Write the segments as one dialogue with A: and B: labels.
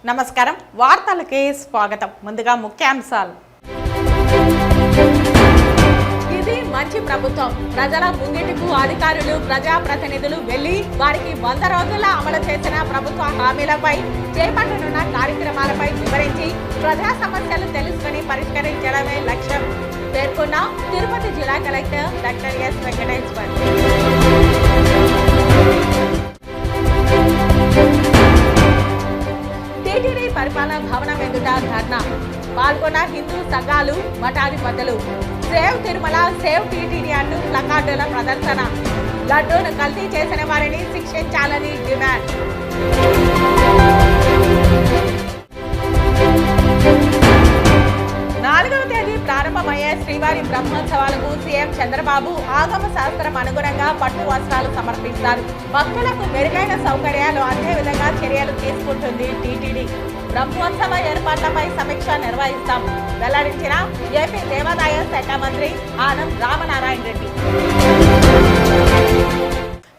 A: నమస్కారం వార్తలకి స్వాగతం. ముందుగా ముఖ్యాంశాలు. ఇది మంచి ప్రభుత్వం. ప్రజల ముంగిటికు అధికారులు ప్రజాప్రతినిధులు వెళ్లి వారికి 100 రోజుల్లో అమలు చేసిన ప్రభుత్వ హామీలపై చేపట్టనున్న కార్యక్రమాలపై వివరించి ప్రజా సమస్యలు తెలుసుకుని పరిష్కరించడమే లక్ష్యం పేర్కొన్న తిరుపతి జిల్లా collector doctor yes Venkateshwar. TTD పరిపాలన భవనం ఎదుట ధర్నా పాల్గొన్న హిందూ సంఘాలు మఠాధిపతులు. సేవ్ తిరుమల సేవ్ టీటీడీ అంటూ ప్లకార్డుల ప్రదర్శన. లడ్డూను కల్తీ చేసిన వారిని శిక్షించాలని డిమాండ్. 4వ తేదీ ప్రారంభమయ్యే శ్రీవారి బ్రహ్మోత్సవాలకు సీఎం చంద్రబాబు ఆగమ శాస్త్రం అనుగుణంగా పట్టు వస్త్రాలు సమర్పిస్తారు. భక్తులకు మెరుగైన సౌకర్యాలు అందే విధంగా చర్యలు తీసుకుంటుంది టీటీడీ. బ్రహ్మోత్సవ ఏర్పాట్లపై సమీక్ష నిర్వహిస్తాం వెల్లడించిన ఏపీ దేవాదాయ శాఖ మంత్రి ఆనం రామనారాయణ రెడ్డి.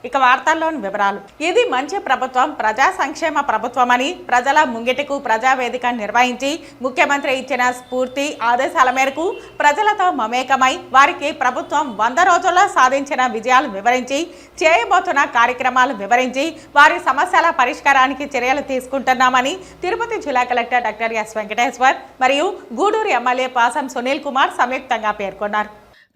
A: ఇక వార్తల్లోని వివరాలు. ఇది మంచి ప్రభుత్వం, ప్రజా సంక్షేమ ప్రభుత్వమని ప్రజల ముంగిటికు ప్రజావేదిక నిర్వహించి ముఖ్యమంత్రి ఇచ్చిన స్ఫూర్తి ఆదేశాల మేరకు ప్రజలతో మమేకమై వారికి ప్రభుత్వం 100 రోజుల్లో సాధించిన విజయాలు వివరించి చేయబోతున్న కార్యక్రమాలు వివరించి వారి సమస్యల పరిష్కారానికి చర్యలు తీసుకుంటున్నామని తిరుపతి జిల్లా కలెక్టర్ డాక్టర్ ఎస్ వెంకటేశ్వర్ మరియు గూడూరు ఎమ్మెల్యే పాసం సునీల్ కుమార్ సంయుక్తంగా పేర్కొన్నారు.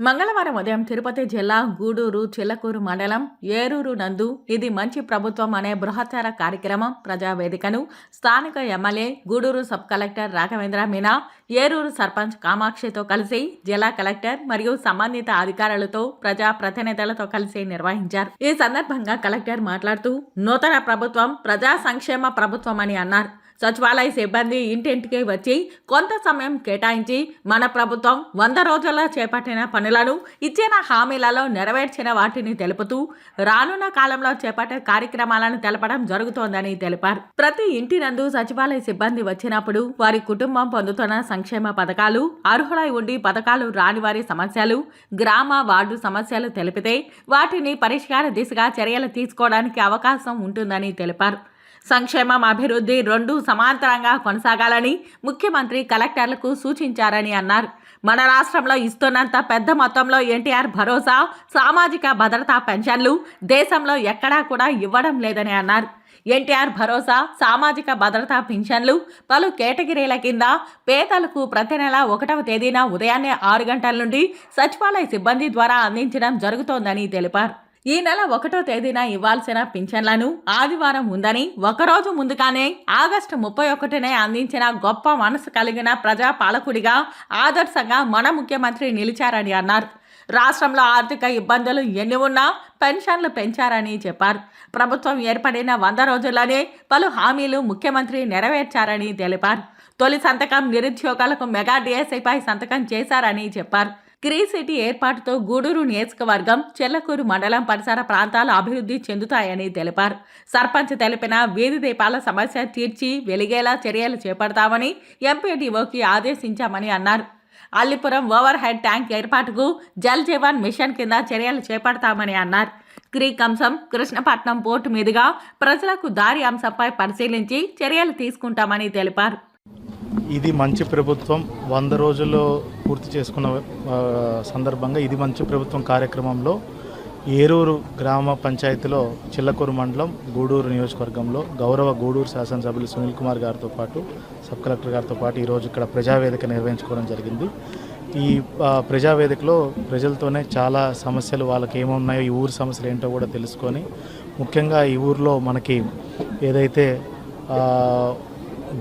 A: మంగళవారం ఉదయం తిరుపతి జిల్లా గూడూరు చిల్లకూరు మండలం ఏరూరు నందు ఇది మంచి ప్రభుత్వం అనే బృహత్తర కార్యక్రమం ప్రజావేదికను స్థానిక MLA Gudur sub collector Raghavendra Meena, Eruru sarpanch కామాక్షితో కలిసి జిల్లా కలెక్టర్ మరియు సంబంధిత అధికారులతో ప్రజా ప్రతినిధులతో కలిసి నిర్వహించారు. ఈ సందర్భంగా కలెక్టర్ మాట్లాడుతూ నూతన ప్రభుత్వం ప్రజా సంక్షేమ ప్రభుత్వం అని అన్నారు. సచివాలయ సిబ్బంది ఇంటింటికి వచ్చి కొంత సమయం కేటాయించి మన ప్రభుత్వం 100 రోజుల్లో చేపట్టిన పనులను ఇచ్చిన హామీలలో నెరవేర్చిన వాటిని తెలుపుతూ రానున్న కాలంలో చేపట్టే కార్యక్రమాలను తెలపడం జరుగుతోందని తెలిపారు. ప్రతి ఇంటి నందు సచివాలయ సిబ్బంది వచ్చినప్పుడు వారి కుటుంబం పొందుతున్న సంక్షేమ పథకాలు, అర్హులై ఉండి పథకాలు రాని వారి సమస్యలు, గ్రామ వార్డు సమస్యలు తెలిపితే వాటిని పరిష్కార దిశగా చర్యలు తీసుకోవడానికి అవకాశం ఉంటుందని తెలిపారు. సంక్షేమం, అభివృద్ధి రెండూ సమాంతరంగా కొనసాగాలని ముఖ్యమంత్రి కలెక్టర్లకు సూచించారని అన్నారు. మన రాష్ట్రంలో ఇస్తున్నంత పెద్ద మొత్తంలో ఎన్టీఆర్ భరోసా, సామాజిక భద్రతా పెన్షన్లు దేశంలో ఎక్కడా కూడా ఇవ్వడం లేదని అన్నారు. ఎన్టీఆర్ భరోసా, సామాజిక భద్రతా పెన్షన్లు పలు కేటగిరీల కింద పేదలకు ప్రతి నెల 1వ తేదీన ఉదయాన్నే 6 గంటల నుండి సచివాలయ సిబ్బంది ద్వారా అందించడం జరుగుతోందని తెలిపారు. ఈ నెల 1వ తేదీన ఇవ్వాల్సిన పింఛన్లను ఆదివారం ఉందని ఒకరోజు ముందుగానే ఆగస్టు 31నే అందించిన గొప్ప మనసు కలిగిన ప్రజా పాలకుడిగా ఆదర్శంగా మన ముఖ్యమంత్రి నిలిచారని అన్నారు. రాష్ట్రంలో ఆర్థిక ఇబ్బందులు ఎన్ని ఉన్నా పెన్షన్లు పెంచారని చెప్పారు. ప్రభుత్వం ఏర్పడిన 100 రోజుల్లోనే పలు హామీలు ముఖ్యమంత్రి నెరవేర్చారని తెలిపారు. తొలి సంతకం నిరుద్యోగులకు మెగా డిఎస్ఐపై సంతకం చేశారని చెప్పారు. గ్రీన్ సిటీ ఏర్పాటుతో గూడూరు నియోజకవర్గం, చెల్లకూరు మండలం పరిసర ప్రాంతాలు అభివృద్ధి చెందుతాయని తెలిపారు. సర్పంచ్ తెలిపిన వీధి దీపాల సమస్య తీర్చి వెలిగేలా చర్యలు చేపడతామని ఎంపీడీఓకి ఆదేశించామని అన్నారు. అల్లిపురం ఓవర్ హెడ్ ట్యాంక్ ఏర్పాటుకు జల్ జీవన్ మిషన్ కింద చర్యలు చేపడతామని అన్నారు. శ్రీకంసం, కృష్ణపట్నం పోర్టు మీదుగా ప్రజలకు దారి అంశంపై పరిశీలించి చర్యలు తీసుకుంటామని తెలిపారు.
B: ఇది మంచి ప్రభుత్వం 100 రోజుల్లో పూర్తి చేసుకున్న సందర్భంగా ఇది మంచి ప్రభుత్వం కార్యక్రమంలో ఏరూరు గ్రామ పంచాయతీలో చిల్లకూరు మండలం గూడూరు నియోజకవర్గంలో గౌరవ గూడూరు శాసనసభ్యులు సునీల్ కుమార్ గారితో పాటు సబ్ కలెక్టర్ గారితో పాటు ఈరోజు ఇక్కడ ప్రజావేదిక నిర్వహించుకోవడం జరిగింది. ఈ ప్రజావేదికలో ప్రజలతోనే చాలా సమస్యలు వాళ్ళకి ఏమున్నాయో, ఈ ఊరు సమస్యలు ఏంటో కూడా తెలుసుకొని ముఖ్యంగా ఈ ఊరిలో మనకి ఏదైతే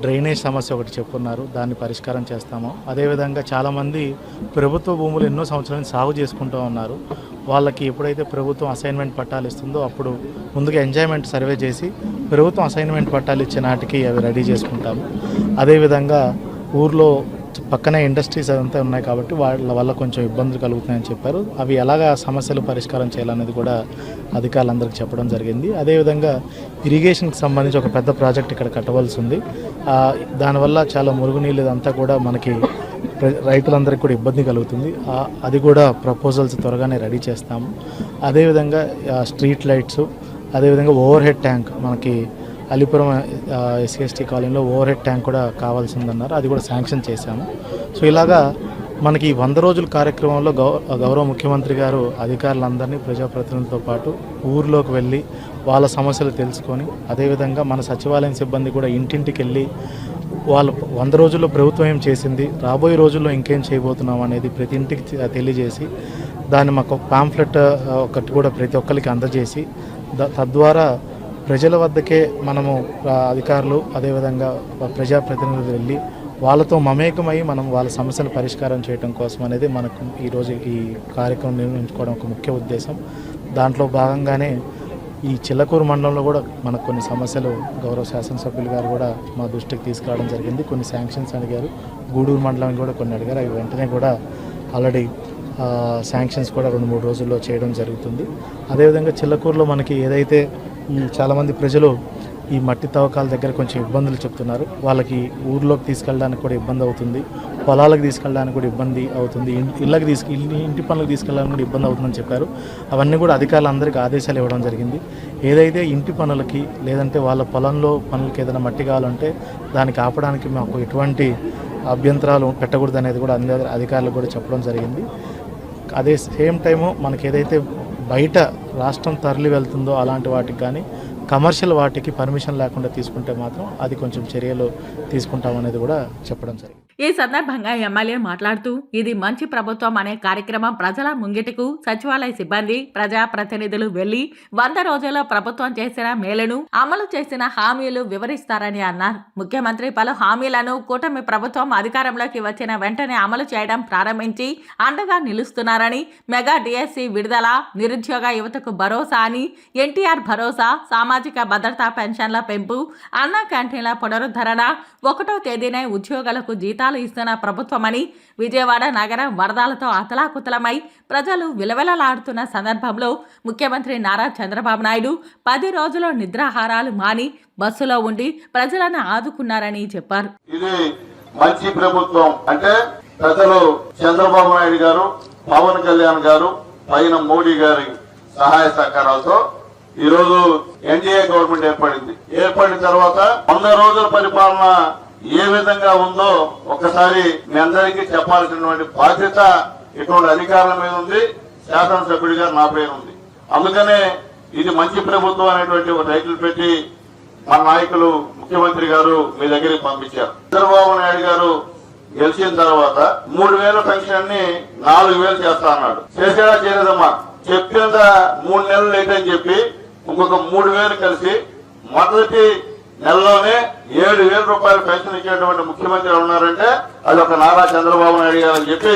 B: డ్రైనేజ్ సమస్య ఒకటి చెప్పున్నారు, దాన్ని పరిష్కారం చేస్తాము. అదేవిధంగా చాలామంది ప్రభుత్వ భూములు ఎన్నో సంవత్సరాల నుంచి సాగు చేసుకుంటూ ఉన్నారు. వాళ్ళకి ఎప్పుడైతే ప్రభుత్వం అసైన్మెంట్ పట్టాలు ఇస్తుందో అప్పుడు ముందుగా ఎంజాయ్మెంట్ సర్వే చేసి ప్రభుత్వం అసైన్మెంట్ పట్టాలు ఇచ్చే నాటికి అవి రెడీ చేసుకుంటాము. అదేవిధంగా ఊర్లో పక్కనే ఇండస్ట్రీస్ అదంతా ఉన్నాయి కాబట్టి వాళ్ళ వల్ల కొంచెం ఇబ్బందులు కలుగుతున్నాయని చెప్పారు. అవి ఎలాగా సమస్యలు పరిష్కారం చేయాలనేది కూడా అధికారులందరికీ చెప్పడం జరిగింది. అదేవిధంగా ఇరిగేషన్కి సంబంధించి ఒక పెద్ద ప్రాజెక్ట్ ఇక్కడ కట్టవలసి ఉంది. దానివల్ల చాలా మురుగునీళ్ళు ఇదంతా కూడా మనకి రైతులందరికీ కూడా ఇబ్బంది కలుగుతుంది. అది కూడా ప్రపోజల్స్ త్వరగానే రెడీ చేస్తాము. అదేవిధంగా స్ట్రీట్ లైట్స్, అదేవిధంగా ఓవర్ హెడ్ ట్యాంక్ మనకి అలీపురం ఎస్సీ కాలనీలో ఓవర్ హెడ్ ట్యాంక్ కూడా కావాల్సిందన్నారు, అది కూడా శాంక్షన్ చేశాము. సో ఇలాగా మనకి 100 రోజుల కార్యక్రమంలో గౌరవ ముఖ్యమంత్రి గారు అధికారులందరినీ ప్రజాప్రతినిధులతో పాటు ఊర్లోకి వెళ్ళి వాళ్ళ సమస్యలు తెలుసుకొని, అదేవిధంగా మన సచివాలయం సిబ్బంది కూడా ఇంటింటికి వెళ్ళి వాళ్ళు 100 రోజుల్లో ప్రభుత్వం ఏం చేసింది, రాబోయే రోజుల్లో ఇంకేం చేయబోతున్నాం అనేది ప్రతి ఇంటికి తెలియజేసి, దాన్ని మాకు పాంఫ్లెట్ ఒకటి కూడా ప్రతి ఒక్కరికి అందజేసి, తద్వారా ప్రజల వద్దకే మనము అధికారులు అదేవిధంగా ప్రజాప్రతినిధులు వెళ్ళి వాళ్ళతో మమేకమై మనం వాళ్ళ సమస్యలు పరిష్కారం చేయడం కోసం అనేది మనకు ఈరోజు ఈ కార్యక్రమం నిర్వహించుకోవడం ఒక ముఖ్య ఉద్దేశం. దాంట్లో భాగంగానే ఈ చిల్లకూరు మండలంలో కూడా మనకు కొన్ని సమస్యలు గౌరవ శాసనసభ్యులు గారు కూడా మా దృష్టికి తీసుకురావడం జరిగింది. కొన్ని శాంక్షన్స్ అడిగారు, గూడూరు మండలం కూడా కొన్ని అడిగారు. అవి వెంటనే కూడా ఆల్రెడీ శాంక్షన్స్ కూడా 2-3 రోజుల్లో చేయడం జరుగుతుంది. అదేవిధంగా చిల్లకూరులో మనకి ఏదైతే చాలామంది ప్రజలు ఈ మట్టి తవ్వకాల దగ్గర కొంచెం ఇబ్బందులు చెప్తున్నారు, వాళ్ళకి ఊర్లోకి తీసుకెళ్ళడానికి కూడా ఇబ్బంది అవుతుంది, పొలాలకు తీసుకెళ్ళడానికి కూడా ఇబ్బంది అవుతుంది, ఇంటి పనులకు తీసుకెళ్ళడానికి కూడా ఇబ్బంది అవుతుందని చెప్పారు. అవన్నీ కూడా అధికారులందరికీ ఆదేశాలు ఇవ్వడం జరిగింది. ఏదైతే ఇంటి పనులకి లేదంటే వాళ్ళ పొలంలో పనులకి ఏదైనా మట్టి కావాలంటే దానికి ఆపడానికి మాకు ఎటువంటి అభ్యంతరాలు పెట్టకూడదు అనేది కూడా అధికారులకు కూడా చెప్పడం జరిగింది. అదే సేమ్ టైము మనకి ఏదైతే బయట రాష్ట్రం తరలి వెళ్తుందో అలాంటి వాటికి కానీ కమర్షియల్ వాటికి పర్మిషన్ లేకుండా తీసుకుంటే మాత్రం అది కొంచెం చర్యలు తీసుకుంటామనేది కూడా చెప్పడం జరిగింది.
A: ఈ సందర్భంగా ఎమ్మెల్యే మాట్లాడుతూ, ఇది మంచి ప్రభుత్వం అనే కార్యక్రమం ప్రజల ముంగిటకు సచివాలయ సిబ్బంది ప్రజా ప్రతినిధులు వెళ్లి 100 రోజుల్లో ప్రభుత్వం చేసిన మేలును, అమలు చేసిన హామీలు వివరిస్తారని అన్నారు. ముఖ్యమంత్రి పలు హామీలను కూటమి ప్రభుత్వం అధికారంలోకి వచ్చిన వెంటనే అమలు చేయడం ప్రారంభించి అండగా నిలుస్తున్నారని, మెగా డిఎస్సి విడుదల, నిరుద్యోగ యువతకు భరోసా అని, ఎన్టీఆర్ భరోసా, సామాజిక భద్రతా పెన్షన్ల పెంపు, అన్న క్యాంటీన్ల పునరుద్ధరణ, 1వ తేదీనే ఉద్యోగులకు జీతాలు ఇస్తున్న ప్రభుత్వమని, విజయవాడ నగరం వరదలతో అతలాకుతలమై ప్రజలు విలవిలలాడుతున్న సందర్భంలో ముఖ్యమంత్రి నారా చంద్రబాబు నాయుడు 10 రోజులు నిద్రాహారాలు మాని బస్సులో ఉండి ప్రజలను ఆదుకున్నారని చెప్పారు.
C: ఇది మంచి ప్రభుత్వం అంటే ప్రజలు చంద్రబాబు నాయుడు గారు, పవన్ కళ్యాణ్ గారు, పైన మోడీ గారి సహాయ సహకారాలతో ఈ రోజు ఎన్డీఏ గవర్నమెంట్ ఏర్పడిన తర్వాత 100 రోజుల పరిపాలన ఏ విధంగా ఉందో ఒకసారి మీ అందరికీ చెప్పాల్సినటువంటి బాధ్యత ఇటువంటి అధికారుల మీద ఉంది, శాసనసభ్యుడిగా నా పైన ఉంది. అందుకనే ఇది మంచి ప్రభుత్వం అనేటువంటి ఒక టైటిల్ పెట్టి మన నాయకులు ముఖ్యమంత్రి గారు మీ దగ్గరికి పంపించారు. చంద్రబాబు నాయుడు గారు గెలిచిన తర్వాత 3,000 పెన్షన్ ని 4,000 చేస్తా అన్నాడు. చేసేలా చేయలేదమ్మా, చెప్పిందా 3 నెలలు లేట్ అని చెప్పి ఇంకొక 3,000 కలిసి మొదటి నెలలోనే 7,000 రూపాయలు పెన్షన్ ఇచ్చేటువంటి ముఖ్యమంత్రి ఉన్నారంటే అది ఒక నారా చంద్రబాబు నాయుడు గారు అని చెప్పి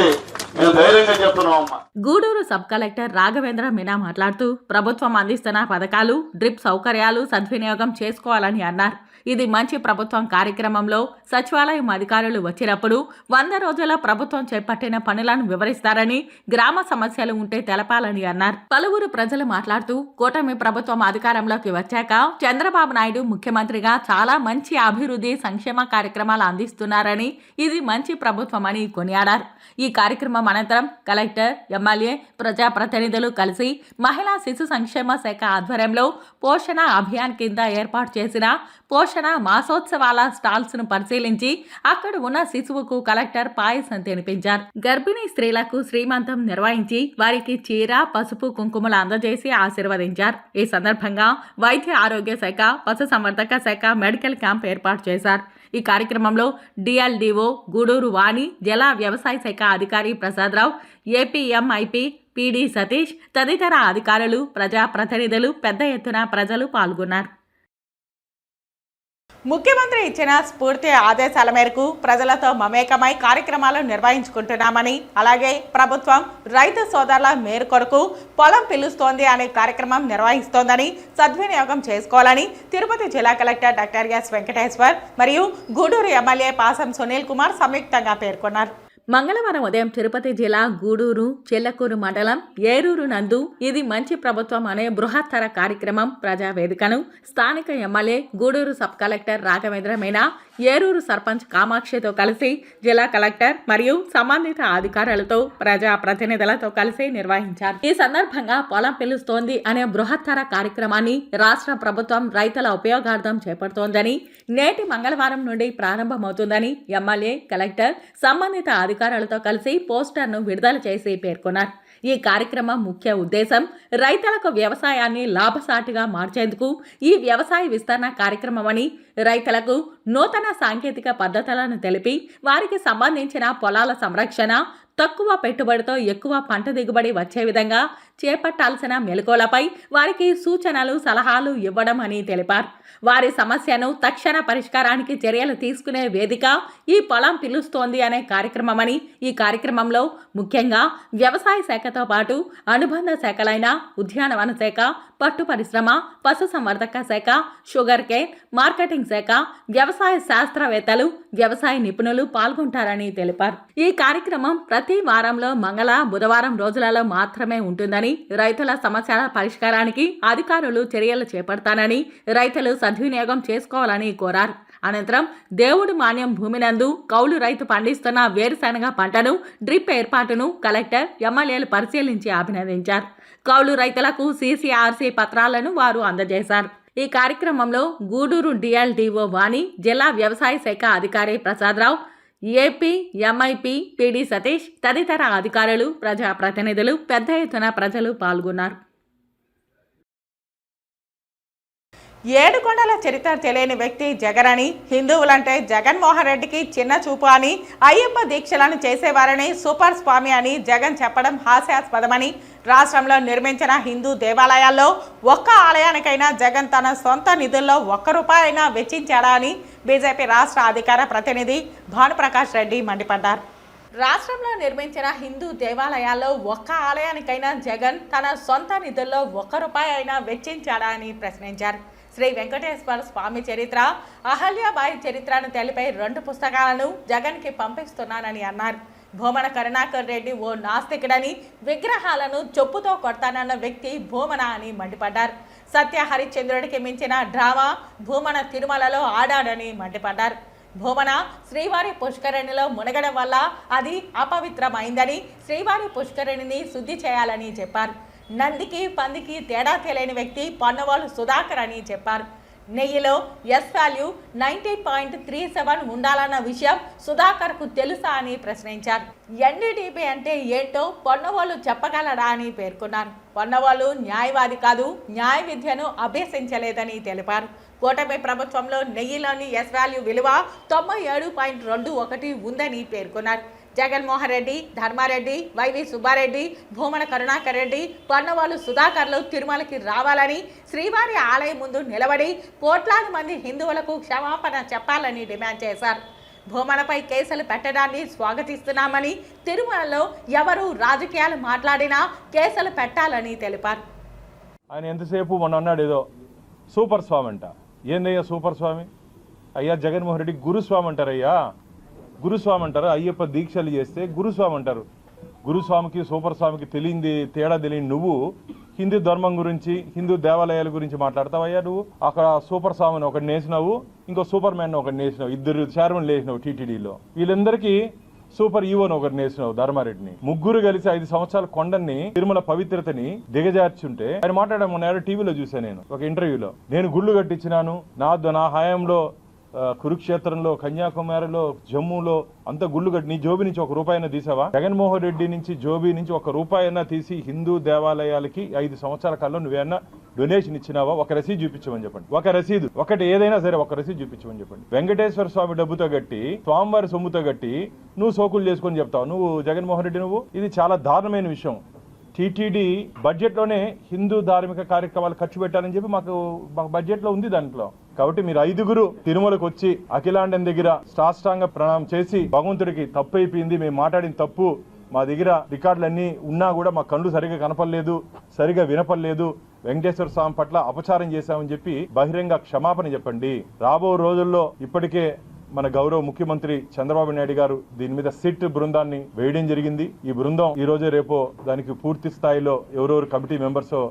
C: మేము ధైర్యంగా చెప్తున్నామమ్మా.
A: గూడూరు సబ్ కలెక్టర్ రాఘవేంద్ర మీనా మాట్లాడుతూ, ప్రభుత్వం అందిస్తున్న పథకాలు, డ్రిప్ సౌకర్యాలు సద్వినియోగం చేసుకోవాలని అన్నారు. ఇది మంచి ప్రభుత్వం కార్యక్రమంలో సచివాలయం అధికారులు వచ్చినప్పుడు 100 రోజుల ప్రభుత్వం చేపట్టిన పనులను వివరిస్తారని, గ్రామ సమస్యలు ఉంటే తెలపాలని అన్నారు. పలువురు ప్రజలు మాట్లాడుతూ, కూటమి ప్రభుత్వం అధికారంలోకి వచ్చాక చంద్రబాబు నాయుడు ముఖ్యమంత్రిగా చాలా మంచి అభివృద్ధి సంక్షేమ కార్యక్రమాలు అందిస్తున్నారని, ఇది మంచి ప్రభుత్వం అని కొనియాడారు. ఈ కార్యక్రమం అనంతరం కలెక్టర్, ఎమ్మెల్యే, ప్రజాప్రతినిధులు కలిసి మహిళా శిశు సంక్షేమ శాఖ ఆధ్వర్యంలో పోషణ అభియాన్ కింద ఏర్పాటు చేసిన పోషణ మాసోత్సవాల స్టాల్స్ ను పరిశీలించి అక్కడ ఉన్న శిశువుకు కలెక్టర్ పాయసం తినిపించారు. గర్భిణీ స్త్రీలకు శ్రీమంతం నిర్వహించి వారికి చీర, పసుపు, కుంకుమలు అందజేసి ఆశీర్వదించారు. ఈ సందర్భంగా వైద్య ఆరోగ్య శాఖ, పశు సంవర్ధక శాఖ మెడికల్ క్యాంప్ ఏర్పాటు చేశారు. ఈ కార్యక్రమంలో డిఎల్డిఓ గూడూరు వాణి, జల వ్యవసాయ శాఖ అధికారి ప్రసాదరావు, ఏపీఎంఐపీ పిడి సతీష్ తదితర అధికారులు, ప్రజాప్రతినిధులు పెద్ద ఎత్తున ప్రజలు పాల్గొన్నారు. ముఖ్యమంత్రి ఇచ్చిన స్ఫూర్తి ఆదేశాల మేరకు ప్రజలతో మమేకమై కార్యక్రమాలు నిర్వహించుకుంటున్నామని, అలాగే ప్రభుత్వం రైతు సోదరుల మేలు కొరకు పొలం పిలుస్తోంది అనే కార్యక్రమం నిర్వహిస్తోందని సద్వినియోగం చేసుకోవాలని తిరుపతి జిల్లా కలెక్టర్ డాక్టర్ ఎస్ వెంకటేశ్వర్ మరియు గూడూరు ఎమ్మెల్యే పాసం సునీల్ కుమార్ సంయుక్తంగా పేర్కొన్నారు. మంగళవారం ఉదయం తిరుపతి జిల్లా గూడూరు చిల్లకూరు మండలం ఏరూరు నందు ఇది మంచి ప్రభుత్వం అనే బృహత్తర కార్యక్రమం ప్రజావేదికను స్థానిక MLA Gudur sub collector Raghavendra Meena, Eruru sarpanch కామాక్షితో కలిసి జిల్లా కలెక్టర్ మరియు సంబంధిత అధికారులతో ప్రజా ప్రతినిధులతో కలిసి నిర్వహించారు. ఈ సందర్భంగా పొలం పిలుస్తోంది అనే బృహత్తర కార్యక్రమాన్ని రాష్ట్ర ప్రభుత్వం రైతుల ఉపయోగార్థం చేపడుతోందని, నేటి మంగళవారం నుండి ప్రారంభమవుతుందని ఎమ్మెల్యే, కలెక్టర్, సంబంధిత అధికారులతో కలిసి పోస్టర్ను విడుదల చేసి పేర్కొన్నారు. ఈ కార్యక్రమం ముఖ్య ఉద్దేశం రైతులకు వ్యవసాయాన్ని లాభసాటిగా మార్చేందుకు ఈ వ్యవసాయ విస్తరణ కార్యక్రమమని, రైతులకు నూతన సాంకేతిక పద్ధతులను తెలిపి వారికి సంబంధించిన పొలాల సంరక్షణ, తక్కువ పెట్టుబడితో ఎక్కువ పంట దిగుబడి వచ్చే విధంగా చేపట్టాల్సిన మెలకువలపై వారికి సూచనలు, సలహాలు ఇవ్వడం అని తెలిపారు. వారి సమస్యను తక్షణ పరిష్కారానికి చర్యలు తీసుకునే వేదిక ఈ పొలం పిలుస్తోంది అనే కార్యక్రమమని, ఈ కార్యక్రమంలో ముఖ్యంగా వ్యవసాయ శాఖతో పాటు అనుబంధ శాఖలైన ఉద్యానవన శాఖ, పట్టు పరిశ్రమ, పశుసంవర్ధక శాఖ, షుగర్ కేన్, మార్కెటింగ్ శాఖ, వ్యవసాయ శాస్త్రవేత్తలు, వ్యవసాయ నిపుణులు పాల్గొంటారని తెలిపారు. ఈ కార్యక్రమం ప్రతి వారంలో మంగళ, బుధవారం రోజులలో మాత్రమే ఉంటుందని, రైతుల సమస్యల పరిష్కారానికి అధికారులు చర్యలు చేపడతానని, రైతులు సద్వినియోగం చేసుకోవాలని కోరారు. అనంతరం దేవుడు మాన్యం భూమినందు కౌలు రైతు పండిస్తున్న వేరుశనగ పంటను డ్రిప్ ఏర్పాటును కలెక్టర్, ఎమ్మెల్యేలు పరిశీలించి అభినందించారు. కౌలు రైతులకు CCRC పత్రాలను వారు అందజేశారు. ఈ కార్యక్రమంలో గూడూరు DLDO వాణి, జిల్లా వ్యవసాయ శాఖ అధికారి Prasadarao, AP, MIP, PD Satish తదితర అధికారులు, ప్రజాప్రతినిధులు పెద్ద ఎత్తున ప్రజలు పాల్గొన్నారు. ఏడుకొండల చరిత్ర తెలియని వ్యక్తి జగన్ అని, హిందువులంటే జగన్మోహన్ రెడ్డికి చిన్న చూపు అని, అయ్యప్ప దీక్షలను చేసేవారని సూపర్ స్వామి అని జగన్ చెప్పడం హాస్యాస్పదమని, రాష్ట్రంలో నిర్మించిన హిందూ దేవాలయాల్లో ఒక్క ఆలయానికైనా జగన్ తన సొంత నిధుల్లో ₹1 అయినా వెచ్చించాడా అని బీజేపీ రాష్ట్ర అధికార ప్రతినిధి భానుప్రకాష్ రెడ్డి మండిపడ్డారు. రాష్ట్రంలో నిర్మించిన హిందూ దేవాలయాల్లో ఒక్క ఆలయానికైనా జగన్ తన సొంత నిధుల్లో ₹1 అయినా వెచ్చించాడా అని ప్రశ్నించారు. శ్రీ వెంకటేశ్వర స్వామి చరిత్ర, అహల్యాబాయి చరిత్రను తెలిపే 2 పుస్తకాలను జగన్కి పంపిస్తున్నానని అన్నారు. భూమన కరుణాకర్ రెడ్డి ఓ నాస్తికుడని, విగ్రహాలను చెప్పుతో కొడతానన్న వ్యక్తి భూమన అని మండిపడ్డారు. సత్య హరిశ్చంద్రుడికి మించిన డ్రామా భూమన తిరుమలలో ఆడాడని మండిపడ్డారు. భూమన శ్రీవారి పుష్కరిణిలో మునగడం వల్ల అది అపవిత్రమైందని, శ్రీవారి పుష్కరిణిని శుద్ధి చేయాలని చెప్పారు. నందికి పందికి తేడా తెలియని వ్యక్తి పొన్నవాళ్ళు సుధాకర్ అని చెప్పారు. నెయ్యిలో S వాల్యూ 90.37 ఉండాలన్న విషయం సుధాకర్కు తెలుసా అని ప్రశ్నించారు. NDDB అంటే ఏంటో పొన్నవాళ్ళు చెప్పగలరా అని పేర్కొన్నారు. పొన్నవాళ్ళు న్యాయవాది కాదు, న్యాయ విద్యను అభ్యసించలేదని తెలిపారు. కూటమి ప్రభుత్వంలో నెయ్యిలోని S వాల్యూ విలువ 97.21 ఉందని పేర్కొన్నారు. జగన్మోహన్ రెడ్డి, ధర్మారెడ్డి, వైవి సుబ్బారెడ్డి, భూమన కరుణాకర్ రెడ్డి, పొన్నవాళ్ళు సుధాకర్లు తిరుమలకి రావాలని, శ్రీవారి ఆలయం ముందు నిలబడి కోట్లాది మంది హిందువులకు క్షమాపణ చెప్పాలని డిమాండ్ చేశారు. భూమనపై కేసులు పెట్టడాన్ని స్వాగతిస్తున్నామని, తిరుమలలో ఎవరు రాజకీయాలు మాట్లాడినా కేసులు పెట్టాలని తెలిపారు.
D: ఆయన ఎంతసేపు మొన్న అన్నాడు ఏదో సూపర్ స్వామి అంట. ఏందయ్యా సూపర్ స్వామి? అయ్యా జగన్మోహన్ రెడ్డి గురుస్వామి అంటారయ్యా, గురుస్వామి అంటారు. అయ్యప్ప దీక్షలు చేస్తే గురుస్వామి అంటారు. గురుస్వామికి సూపర్ స్వామికి తేడా తెలియని నువ్వు హిందూ ధర్మం గురించి, హిందూ దేవాలయాల గురించి మాట్లాడతావయ్యా. నువ్వు అక్కడ సూపర్ స్వామిని ఒకటి నేసినావు, ఇంకో సూపర్ మ్యాన్ ఒకటి నేసినావు, 2 చైర్మన్ లేసినావు టీటీడీలో. వీళ్ళందరికీ సూపర్ ఈవోని ఒకటి నేసినావు, ధర్మారెడ్డిని. ముగ్గురు కలిసి 5 సంవత్సరాల కొండని, తిరుమల పవిత్రతని దిగజార్చుంటే ఆయన మాట్లాడడం మొన్న టీవీలో చూసాను నేను ఒక ఇంటర్వ్యూలో. నేను గుళ్ళు కట్టించినాను, నా హయాంలో కురుక్షేత్రంలో, కన్యాకుమారిలో, జమ్మూలో అంత గుళ్ళు కట్టి నీ జోబీ నుంచి ₹1 తీసావా? జగన్మోహన్ రెడ్డి నుంచి జోబీ నుంచి ₹1 తీసి హిందూ దేవాలయాలకి 5 సంవత్సరాల కాలంలో నువ్వేమన్నా డొనేషన్ ఇచ్చినావా? ఒక రసీదు చూపించమని చెప్పండి. ఒక రసీదు ఒకటి ఏదైనా సరే ఒక రసీదు చూపించమని చెప్పండి. వెంకటేశ్వర స్వామి డబ్బుతో కట్టి, స్వామివారి సొమ్ముతో కట్టి నువ్వు సోకులు చేసుకొని చెప్తావు నువ్వు జగన్మోహన్ రెడ్డి. నువ్వు ఇది చాలా దారుణమైన విషయం. టీటీడీ బడ్జెట్లోనే హిందూ ధార్మిక కార్యక్రమాలు ఖర్చు పెట్టాలని చెప్పి మాకు బడ్జెట్లో ఉంది దాంట్లో. కాబట్టి మీరు 5గురు తిరుమలకు వచ్చి అఖిలాండం దగ్గర సాష్టాంగ ప్రణామం చేసి భగవంతుడికి తప్పు అయిపోయింది, మేము మాట్లాడిన తప్పు, మా దగ్గర రికార్డులన్నీ ఉన్నా కూడా మా కళ్ళు సరిగా కనపడలేదు, సరిగా వినపడలేదు, వెంకటేశ్వర స్వామి పట్ల అపచారం చేశామని చెప్పి బహిరంగ క్షమాపణ చెప్పండి. రాబో రోజుల్లో ఇప్పటికే మన గౌరవ ముఖ్యమంత్రి చంద్రబాబు నాయుడు గారు దీని మీద సిట్ బృందాన్ని వేయడం జరిగింది. ఈ బృందం ఈ రోజే రేపో దానికి పూర్తి స్థాయిలో ఎవరెవరు కమిటీ మెంబర్సో,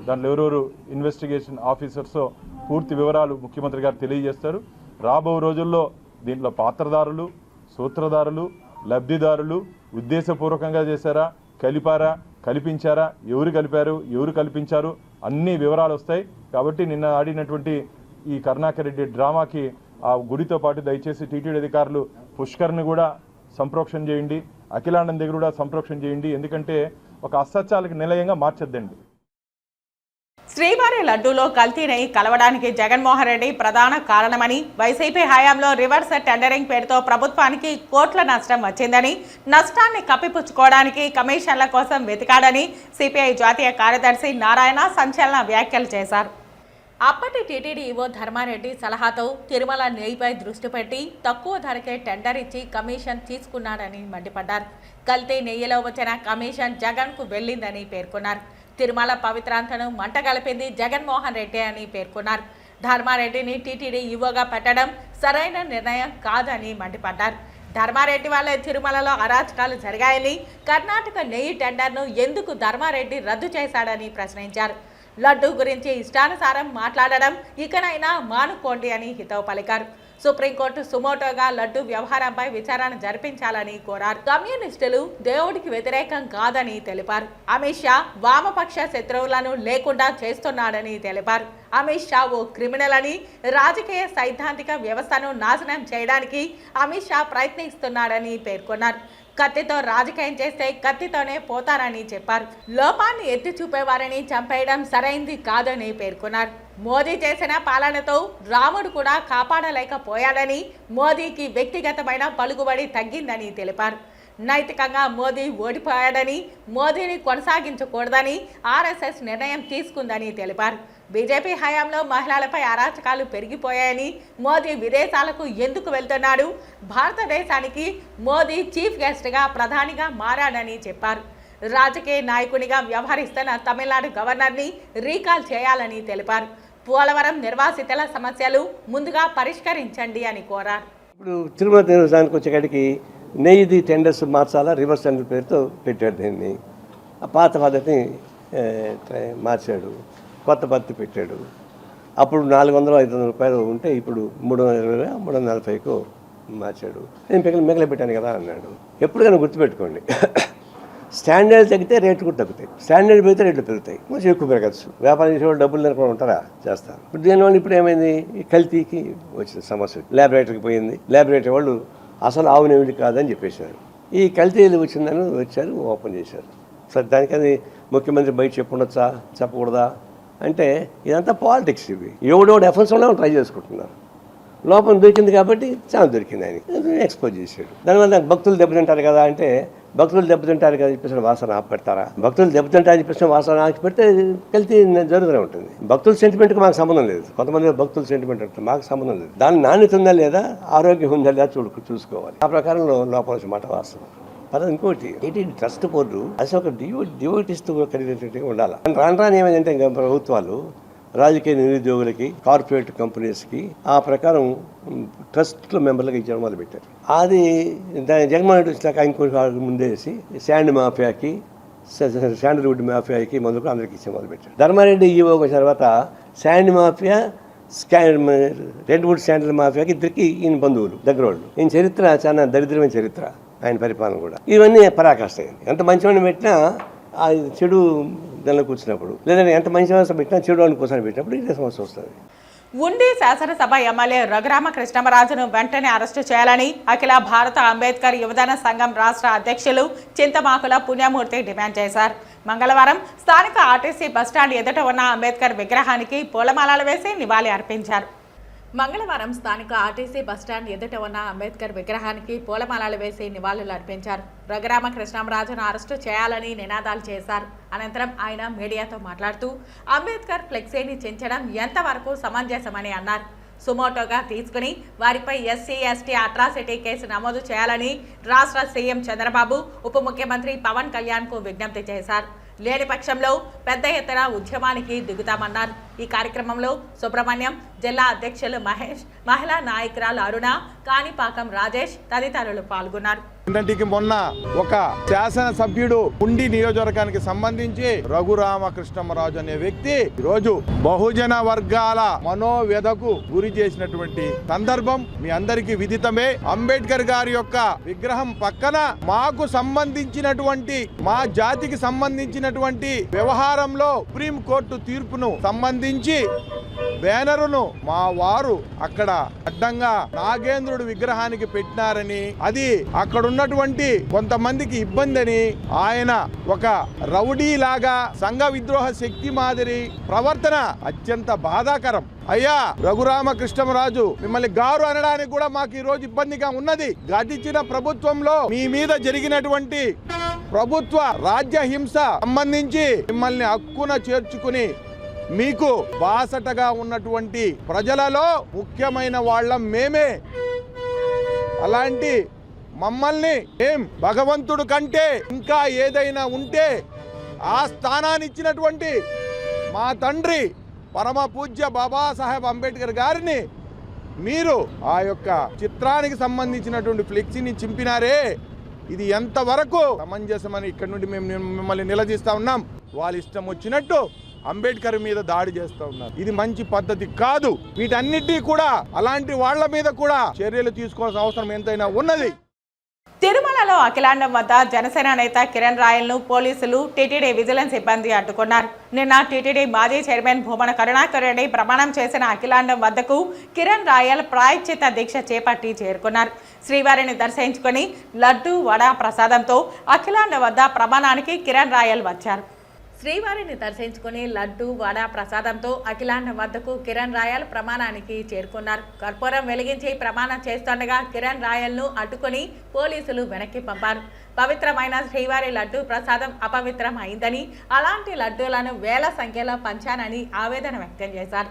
D: దాంట్లో ఎవరెవరు ఇన్వెస్టిగేషన్ ఆఫీసర్సో పూర్తి వివరాలు ముఖ్యమంత్రి గారు తెలియజేస్తారు. రాబో రోజుల్లో దీంట్లో పాత్రదారులు, సూత్రధారులు, లబ్ధిదారులు ఉద్దేశపూర్వకంగా చేశారా, కలిపారా, కల్పించారా, ఎవరు కలిపారు, ఎవరు కల్పించారు, అన్ని వివరాలు వస్తాయి. కాబట్టి నిన్న ఆడినటువంటి ఈ కరుణాకర్ రెడ్డి డ్రామాకి ఆ గుడితో పాటు దయచేసి టీటీడీ అధికారులు పుష్కర్ని కూడా సంప్రోక్షణ చేయండి, అఖిలాండం దగ్గర కూడా సంప్రోక్షణ చేయండి. ఎందుకంటే ఒక అసత్యాలకు నిలయంగా మార్చొద్దండి.
A: శ్రీవారి లడ్డూలో కల్తీ నెయ్యి కలవడానికి జగన్మోహన్ రెడ్డి ప్రధాన కారణమని, వైసీపీ హయాంలో రివర్స్ టెండరింగ్ పేరుతో ప్రభుత్వానికి కోట్ల నష్టం వచ్చిందని, నష్టాన్ని కప్పిపుచ్చుకోవడానికి కమిషన్ల కోసం వెతికాడని సిపిఐ జాతీయ కార్యదర్శి నారాయణ సంచలన వ్యాఖ్యలు చేశారు. అప్పటి టీటీడీ ఈవో ధర్మారెడ్డి సలహాతో తిరుమల నెయ్యిపై దృష్టి పెట్టి తక్కువ ధరకే టెండర్ ఇచ్చి కమిషన్ తీసుకున్నాడని మండిపడ్డారు. కల్తీ నెయ్యిలో వచ్చిన కమిషన్ జగన్కు వెళ్లిందని పేర్కొన్నారు. తిరుమల పవిత్రాంతను మంటగలిపింది జగన్మోహన్ రెడ్డి అని పేర్కొన్నారు. ధర్మారెడ్డిని టీటీడీ ఈవోగా పెట్టడం సరైన నిర్ణయం కాదని మండిపడ్డారు. ధర్మారెడ్డి వల్లే తిరుమలలో అరాచకాలు జరిగాయని, కర్ణాటక నెయ్యి టెండర్ను ఎందుకు ధర్మారెడ్డి రద్దు చేశాడని ప్రశ్నించారు. లడ్డూ గురించి ఇష్టానుసారం మాట్లాడడం ఇకనైనా మానుకోండి అని హితవు పలికారు. సుప్రీంకోర్టు సుమోటోగా లడ్డూ వ్యవహారంపై విచారణ జరిపించాలని కోరారు. కమ్యూనిస్టులు దేవుడికి వ్యతిరేకం కాదని తెలిపారు. అమిత్ షా వామపక్ష శత్రువులను లేకుండా చేస్తున్నాడని తెలిపారు. అమిత్ షా ఓ క్రిమినల్ అని, రాజకీయ సైద్ధాంతిక వ్యవస్థను నాశనం చేయడానికి అమిత్ షా ప్రయత్నిస్తున్నాడని పేర్కొన్నారు. కత్తితో రాజకీయం చేస్తే కత్తితోనే పోతారని చెప్పారు. లోపాన్ని ఎత్తి చూపేవారిని చంపేయడం సరైంది కాదని పేర్కొన్నారు. మోదీ చేసిన పాలనతో రాముడు కూడా కాపాడలేకపోయాడని, మోదీకి వ్యక్తిగతమైన పలుకుబడి తగ్గిందని తెలిపారు. నైతికంగా మోదీ ఓడిపోయాడని, మోదీని కొనసాగించకూడదని ఆర్ఎస్ఎస్ నిర్ణయం తీసుకుందని తెలిపారు. బీజేపీ హయాంలో మహిళలపై అరాచకాలు పెరిగిపోయాయని, మోదీ విదేశాలకు ఎందుకు వెళ్తున్నాడు, భారతదేశానికి మోదీ చీఫ్ గెస్ట్గా ప్రధానిగా మారాడని చెప్పారు. రాజకీయ నాయకునిగా వ్యవహరిస్తున్న తమిళనాడు గవర్నర్ని రీకాల్ చేయాలని తెలిపారు. పోలవరం నిర్వాసితుల సమస్యలు ముందుగా పరిష్కరించండి అని కోరారు.
E: ఇప్పుడు తిరుమల దేవస్థానానికి వచ్చేకాడికి నెయ్యిది టెండర్స్ మార్చాలా, రివర్స్ టెండర్ పేరుతో పెట్టాడు. దీన్ని ఆ పాత పద్ధతిని మార్చాడు, కొత్త పద్ధతి పెట్టాడు. అప్పుడు 400-500 రూపాయలు ఉంటే ఇప్పుడు 320 340కు మార్చాడు. నేను మిగిలి పెట్టాను కదా అన్నాడు. ఎప్పటికైనా గుర్తుపెట్టుకోండి, స్టాండర్డ్ తగ్గితే రేట్లు కూడా తగ్గుతాయి, స్టాండర్డ్ పెరిగితే రేట్లు పెరుగుతాయి, కొంచెం ఎక్కువ పెరగచ్చు. వ్యాపారం చేసేవాళ్ళు డబ్బులు లేకుండా ఉంటారా, చేస్తారు. ఇప్పుడు దీనివల్ల ఇప్పుడు ఏమైంది, ఈ కల్తీకి వచ్చిన సమస్య. ల్యాబొరేటరీకి పోయింది, ల్యాబొరేటరీ వాళ్ళు అసలు ఆవు నెయ్యి కాదని చెప్పేశారు. ఈ కల్తీలు వచ్చిందని వచ్చారు, ఓపెన్ చేశారు. సరే, దానికని ముఖ్యమంత్రి బయట చెప్పుండొచ్చా, చెప్పకూడదా అంటే ఇదంతా పాలిటిక్స్. ఇవి ఎవడోడు ఎఫెన్స్లో ట్రై చేసుకుంటున్నారు. లోపం దొరికింది కాబట్టి చాలా దొరికింది ఆయన ఎక్స్పోజ్ చేశాడు. దానివల్ల భక్తులు దెబ్బతింటారు కదా అంటే, భక్తులు దెబ్బతింటారు కదా చెప్పేసి వాసన ఆపెడతారా? భక్తులు దెబ్బతింటారని చెప్పేసి వాసన ఆపెడితే కల్తీ జరుగుతూనే ఉంటుంది. భక్తుల సెంటిమెంట్కి మాకు సంబంధం లేదు. కొంతమంది భక్తుల సెంటిమెంట్ ఉంటుంది, మాకు సంబంధం లేదు. దాని నాణ్యత ఉందా లేదా, ఆరోగ్యం ఉందా లేదా చూసుకోవాలి. ఆ ప్రకారంలో లోపల వచ్చే మాట వాస్తవం. తర్వాత ఇంకోటి ఏంటి, ట్రస్ట్ బోర్డు అది ఒక డివోటీస్తో కలిగినట్టుగా ఉండాలి. రాను ఏమైందంటే ఇంకా ప్రభుత్వాలు రాజకీయ నిరుద్యోగులకి, కార్పొరేట్ కంపెనీస్కి ఆ ప్రకారం ట్రస్ట్లో మెంబర్లుగా ఇచ్చడం మొదలుపెట్టారు. అది జగన్మోహన్ రెడ్డి వచ్చినాక ఇంకొక ముందేసి శాండ్ మాఫియాకి, శాండల్వుడ్ మాఫియాకి మొదలు అందరికి ఇచ్చే మొదలుపెట్టారు. ధర్మారెడ్డి ఈవో వచ్చిన తర్వాత శాండ్ మాఫియా, రెడ్వుడ్ శాండల్ మాఫియాకి ఇద్దరికి ఈయన బంధువులు, దగ్గర వాళ్ళు. ఈయన చరిత్ర చాలా దరిద్రమైన చరిత్ర, ఆయన పరిపాలన కూడా. ఇవన్నీ పరాకాష్టాయండి. ఎంత మంచివాడిని పెట్టినా ఆ చెడు దానిలో కూర్చున్నప్పుడు, లేదంటే ఎంత మంచి సమస్య పెట్టినా చెడు అని కూర్చొని పెట్టినప్పుడు ఇదే సమస్య వస్తుంది.
A: ఉండి శాసనసభ ఎమ్మెల్యే రఘురామకృష్ణమరాజును వెంటనే అరెస్టు చేయాలని అఖిల భారత అంబేద్కర్ యువజన సంఘం రాష్ట్ర అధ్యక్షులు చింతమాకుల పుణ్యమూర్తి డిమాండ్ చేశారు. మంగళవారం స్థానిక ఆర్టీసీ బస్టాండ్ ఎదుట ఉన్న అంబేద్కర్ విగ్రహానికి పూలమాలలు వేసి నివాళి అర్పించారు. మంగళవారం స్థానిక ఆర్టీసీ బస్టాండ్ ఎదుట ఉన్న అంబేద్కర్ విగ్రహానికి పూలమాలలు వేసి నివాళులు అర్పించారు. రఘురామకృష్ణమరాజును అరెస్టు చేయాలని నినాదాలు చేశారు. అనంతరం ఆయన మీడియాతో మాట్లాడుతూ అంబేద్కర్ ఫ్లెక్సీని చించడం ఎంతవరకు సమంజసమని అన్నారు. సుమోటోగా తీసుకుని వారిపై SC/ST అట్రాసిటీ కేసు నమోదు చేయాలని రాష్ట్ర సీఎం చంద్రబాబు, ఉప ముఖ్యమంత్రి పవన్ కళ్యాణ్కు విజ్ఞప్తి చేశారు. లేని పక్షంలో పెద్ద ఎత్తున ఉద్యమానికి దిగుతామన్నారు. ఈ కార్యక్రమంలో సుబ్రహ్మణ్యం, జిల్లా అధ్యక్షులు మహేష్, మహిళా నాయకురాలు అరుణ, కాణిపాకం రాజేష్ తదితరులు పాల్గొన్నారు.
F: ఏంటంటే మొన్న ఒక శాసనసభ్యుడు ఉండి నియోజకవర్గానికి సంబంధించి రఘురామకృష్ణరాజు అనే వ్యక్తి ఈరోజు బహుజన వర్గాల మనోవ్యధకు గురి చేసినటువంటి సందర్భం మీ అందరికీ విదితమే. అంబేద్కర్ గారి యొక్క విగ్రహం పక్కన మాకు సంబంధించినటువంటి మా జాతికి సంబంధించినటువంటి వ్యవహారంలో సుప్రీం కోర్టు తీర్పును సంబంధించి బ్యానరును మా వారు అక్కడ అడ్డంగా నాగేంద్రుడు విగ్రహానికి పెట్టినారని, అది అక్కడ ఉన్నటువంటి కొంతమందికి ఇబ్బంది అని, ఆయన ఒక రౌడీ లాగా సంఘ విద్రోహ శక్తి మాదిరి ప్రవర్తన అత్యంత బాధాకరం. అయ్యా రఘురామకృష్ణరాజు, మిమ్మల్ని గారు అనడానికి కూడా మాకు ఈ రోజు ఇబ్బందిగా ఉన్నది. గడిచిన ప్రభుత్వంలో మీ మీద జరిగినటువంటి ప్రభుత్వ రాజ్య హింస సంబంధించి మిమ్మల్ని హక్కున చేర్చుకుని మీకు బాసటగా ఉన్నటువంటి ప్రజలలో ముఖ్యమైన వాళ్ళం మేమే. అలాంటి మమ్మల్ని భగవంతుడు కంటే ఇంకా ఏదైనా ఉంటే ఆ స్థానాన్ని ఇచ్చినటువంటి మా తండ్రి పరమ పూజ్య బాబాసాహెబ్ అంబేద్కర్ గారిని మీరు ఆ యొక్క చిత్రానికి సంబంధించినటువంటి ఫ్లెక్సీని చింపినారే, ఇది ఎంతవరకు సమంజసమని ఇక్కడ నుండి మేము మిమ్మల్ని నిలదీస్తా ఉన్నాం. వాళ్ళ ఇష్టం వచ్చినట్టు అంబేద్కర్ మీద దాడి చేస్తూ ఉన్నారు. ఇది మంచి పద్ధతి కాదు. వీటన్నిటి కూడా అలాంటి వాళ్ళ మీద కూడా చర్యలు తీసుకోవాల్సిన అవసరం ఎంతైనా ఉన్నది.
A: తిరుమలలో అఖిలాండం వద్ద జనసేన నేత కిరణ్ రాయల్ను పోలీసులు టీటీడీ విజిలెన్స్ సిబ్బంది అడ్డుకున్నారు. నిన్న టీటీడీ మాజీ చైర్మన్ భూమన కరుణాకర్ రెడ్డి ప్రమాణం చేసిన అఖిలాండం వద్దకు కిరణ్ రాయల్ ప్రాయశ్చిత్త దీక్ష చేపట్టి చేరుకున్నారు. శ్రీవారిని దర్శించుకుని లడ్డు వడ ప్రసాదంతో అఖిలాండం వద్ద ప్రమాణానికి కిరణ్ రాయల్ వచ్చారు. శ్రీవారిని దర్శించుకుని లడ్డు వడ ప్రసాదంతో అఖిలాండం వద్దకు కిరణ్ రాయల్ ప్రమాణానికి చేరుకున్నారు. కర్పూరం వెలిగించి ప్రమాణం చేస్తుండగా కిరణ్ రాయల్ను అడ్డుకుని పోలీసులు వెనక్కి పంపారు. పవిత్రమైన శ్రీవారి లడ్డు ప్రసాదం అపవిత్రం అయిందని, అలాంటి లడ్డూలను వేల సంఖ్యలో పంచానని ఆవేదన వ్యక్తం చేశారు.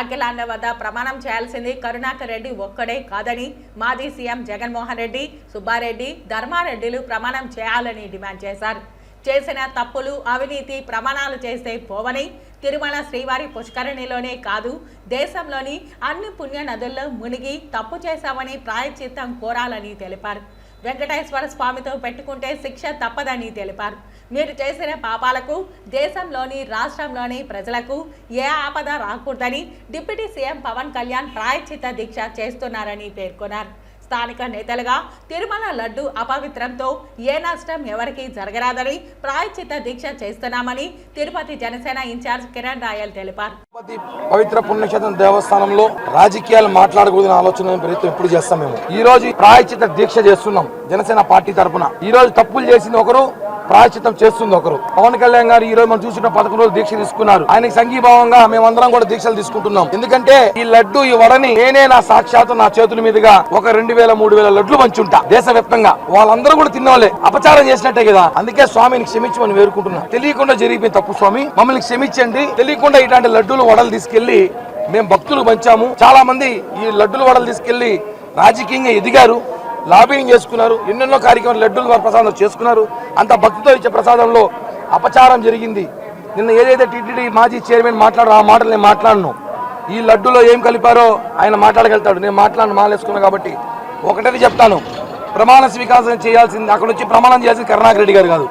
A: అఖిలాండం వద్ద ప్రమాణం చేయాల్సింది కరుణాకర్ రెడ్డి ఒక్కడే కాదని మాజీ సీఎం జగన్మోహన్ రెడ్డి, సుబ్బారెడ్డి, ధర్మారెడ్డిలు ప్రమాణం చేయాలని డిమాండ్ చేశారు. చేసిన తప్పులు, అవినీతి ప్రమాణాలు చేస్తే పోవని, తిరుమల శ్రీవారి పుష్కరిణిలోనే కాదు దేశంలోని అన్ని పుణ్య నదుల్లో మునిగి తప్పు చేశామని ప్రాయశ్చిత్తం కోరాలని తెలిపారు. వెంకటేశ్వర స్వామితో పెట్టుకుంటే శిక్ష తప్పదని తెలిపారు. మీరు చేసిన పాపాలకు దేశంలోని రాష్ట్రంలోని ప్రజలకు ఏ ఆపద రాకూడదని డిప్యూటీ సీఎం పవన్ కళ్యాణ్ ప్రాయశ్చిత్త దీక్ష చేస్తున్నారని పేర్కొన్నారు. స్థానిక నేతలుగా తిరుమల లడ్డు అపవిత్రంతో ఏ నష్టం ఎవరికి జరగరాదని ప్రాయశ్చిత్త దీక్ష చేస్తున్నామని తిరుపతి జనసేన ఇన్ఛార్జ్ కిరణ్ రాయల్ తెలిపారు.
G: పవిత్ర పుణ్యక్షేత్రం దేవస్థానంలో రాజకీయాలు మాట్లాడకూడదని ఆలోచన ప్రయత్నం ఎప్పుడు చేస్తాం. మేము ఈ రోజు ప్రాయశ్చిత్త దీక్ష చేస్తున్నాం జనసేన పార్టీ తరఫున. ఈ రోజు తప్పులు చేసింది ఒకరు, ప్రాయశ్చిత్తం చేస్తుంది ఒకరు. పవన్ కళ్యాణ్ గారు ఈ రోజు మనం చూసిన 11 రోజులు దీక్ష తీసుకున్నారు. ఆయనకి సంఘీభావంగా మేమందరం కూడా దీక్షలు తీసుకుంటున్నాం. ఎందుకంటే ఈ లడ్డు ఈ వడని నేనే నా సాక్షాత్తు నా చేతుల మీదుగా ఒక 2000-3000 లడ్లు పంచుంటా దేశవ్యాప్తంగా. వాళ్ళందరూ కూడా తిన్నవాళ్ళే, అపచారం చేసినట్టే కదా. అందుకే స్వామిని క్షమించమని వేరుకుంటున్నా. తెలియకుండా జరిగిపోయిన తప్పు స్వామి, మమ్మల్ని క్షమించండి. తెలియకుండా ఇలాంటి లడ్డూలు వడలు తీసుకెళ్లి మేము భక్తులు పంచాము. చాలా మంది ఈ లడ్డూలు వడలు తీసుకెళ్లి రాజకీయంగా ఎదిగారు, లాబింగ్ చేసుకున్నారు, ఎన్నెన్నో కార్యక్రమాలు లడ్డూలు వారి ప్రసాదం చేసుకున్నారు. అంత భక్తితో ఇచ్చే ప్రసాదంలో అపచారం జరిగింది. నిన్న ఏదైతే టీటీడీ మాజీ చైర్మన్ మాట్లాడారో ఆ మాటలు నేను మాట్లాడను. ఈ లడ్డూలో ఏం కలిపారో ఆయన మాట్లాడగలుగుతాడు, నేను మాట్లాడను, మాలేసుకున్నాను. కాబట్టి ఒకటే చెప్తాను, ప్రమాణ స్వీకారం చేయాల్సింది అక్కడ వచ్చి ప్రమాణం చేయాల్సింది కరుణాకర్ రెడ్డి గారు కాదు,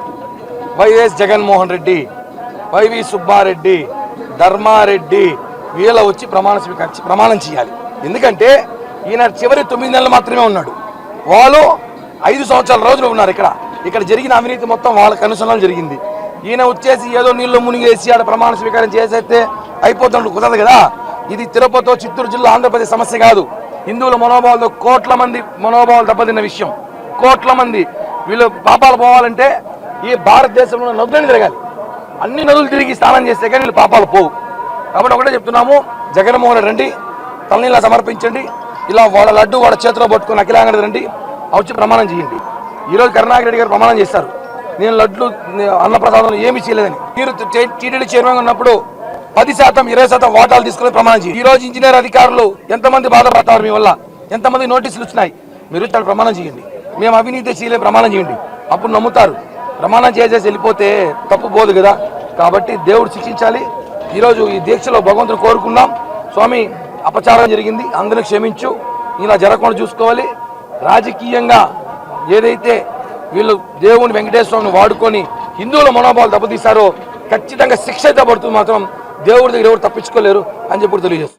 G: వైఎస్ జగన్మోహన్ రెడ్డి, వైవి సుబ్బారెడ్డి, ధర్మారెడ్డి వీళ్ళ వచ్చి ప్రమాణం చేయాలి. ఎందుకంటే ఈయన చివరి 9 నెలలు మాత్రమే ఉన్నాడు. వాళ్ళు 5 సంవత్సరాల రోజులు ఉన్నారు. ఇక్కడ జరిగిన అవినీతి మొత్తం వాళ్ళ కనుసరణలో జరిగింది. ఈయన వచ్చేసి ఏదో నీళ్ళు మునిగేసి ఆడ ప్రమాణ స్వీకారం చేసేస్తే అయిపోతున్నట్టు కుదరదు కదా. ఇది తిరుపతి, చిత్తూరు జిల్లా, ఆంధ్రప్రదేశ్ సమస్య కాదు. హిందువుల మనోభావాలతో కోట్ల మంది మనోభావాలు దెబ్బతిన్న విషయం. కోట్ల మంది వీళ్ళు పాపాలు పోవాలంటే ఈ భారతదేశంలో నదులను తిరగాలి. అన్ని నదులు తిరిగి స్నానం చేస్తే కానీ వీళ్ళు పాపాలు పోవు. కాబట్టి ఒకటే చెప్తున్నాము, జగన్మోహన్ రెడ్డి రండి, తలనీలా సమర్పించండి, ఇలా వాళ్ళ లడ్డు వాళ్ళ చేతిలో పట్టుకుని అఖిలాంగ రండి, వచ్చి ప్రమాణం చేయండి. ఈరోజు కరుణాకర్ రెడ్డి గారు ప్రమాణం చేశారు, నేను లడ్లు అన్నప్రసాదం ఏమీ చేయలేదని. మీరు టీటీడీ చైర్మన్ ఉన్నప్పుడు 10%, 20% వాటాలు తీసుకుని ప్రమాణం చేయండి. ఈ రోజు ఇంజనీర్ అధికారులు ఎంతమంది బాధపడతారు మీ వల్ల, ఎంతమంది నోటీసులు వచ్చినాయి, మీరు ఇక్కడ ప్రమాణం చేయండి. మేము అవినీతి చేయలేదు ప్రమాణం చేయండి, అప్పుడు నమ్ముతారు. ప్రమాణం చేసేసి వెళ్ళిపోతే తప్పు పోదు కదా. కాబట్టి దేవుడు శిక్షించాలి. ఈరోజు ఈ దీక్షలో భగవంతుని కోరుకున్నాం, స్వామి అపచారం జరిగింది, అందరిని క్షమించు, ఇలా జరగకుండా చూసుకోవాలి. రాజకీయంగా ఏదైతే వీళ్ళు దేవుని వెంకటేశ్వరుని వాడుకొని హిందువుల మనోభావాలు దెబ్బతీశారో ఖచ్చితంగా శిక్ష అయితే పడుతుంది, మాత్రం దేవుడి దగ్గర ఎవరు తప్పించుకోలేరు అని చెప్పి తెలియజేస్తారు.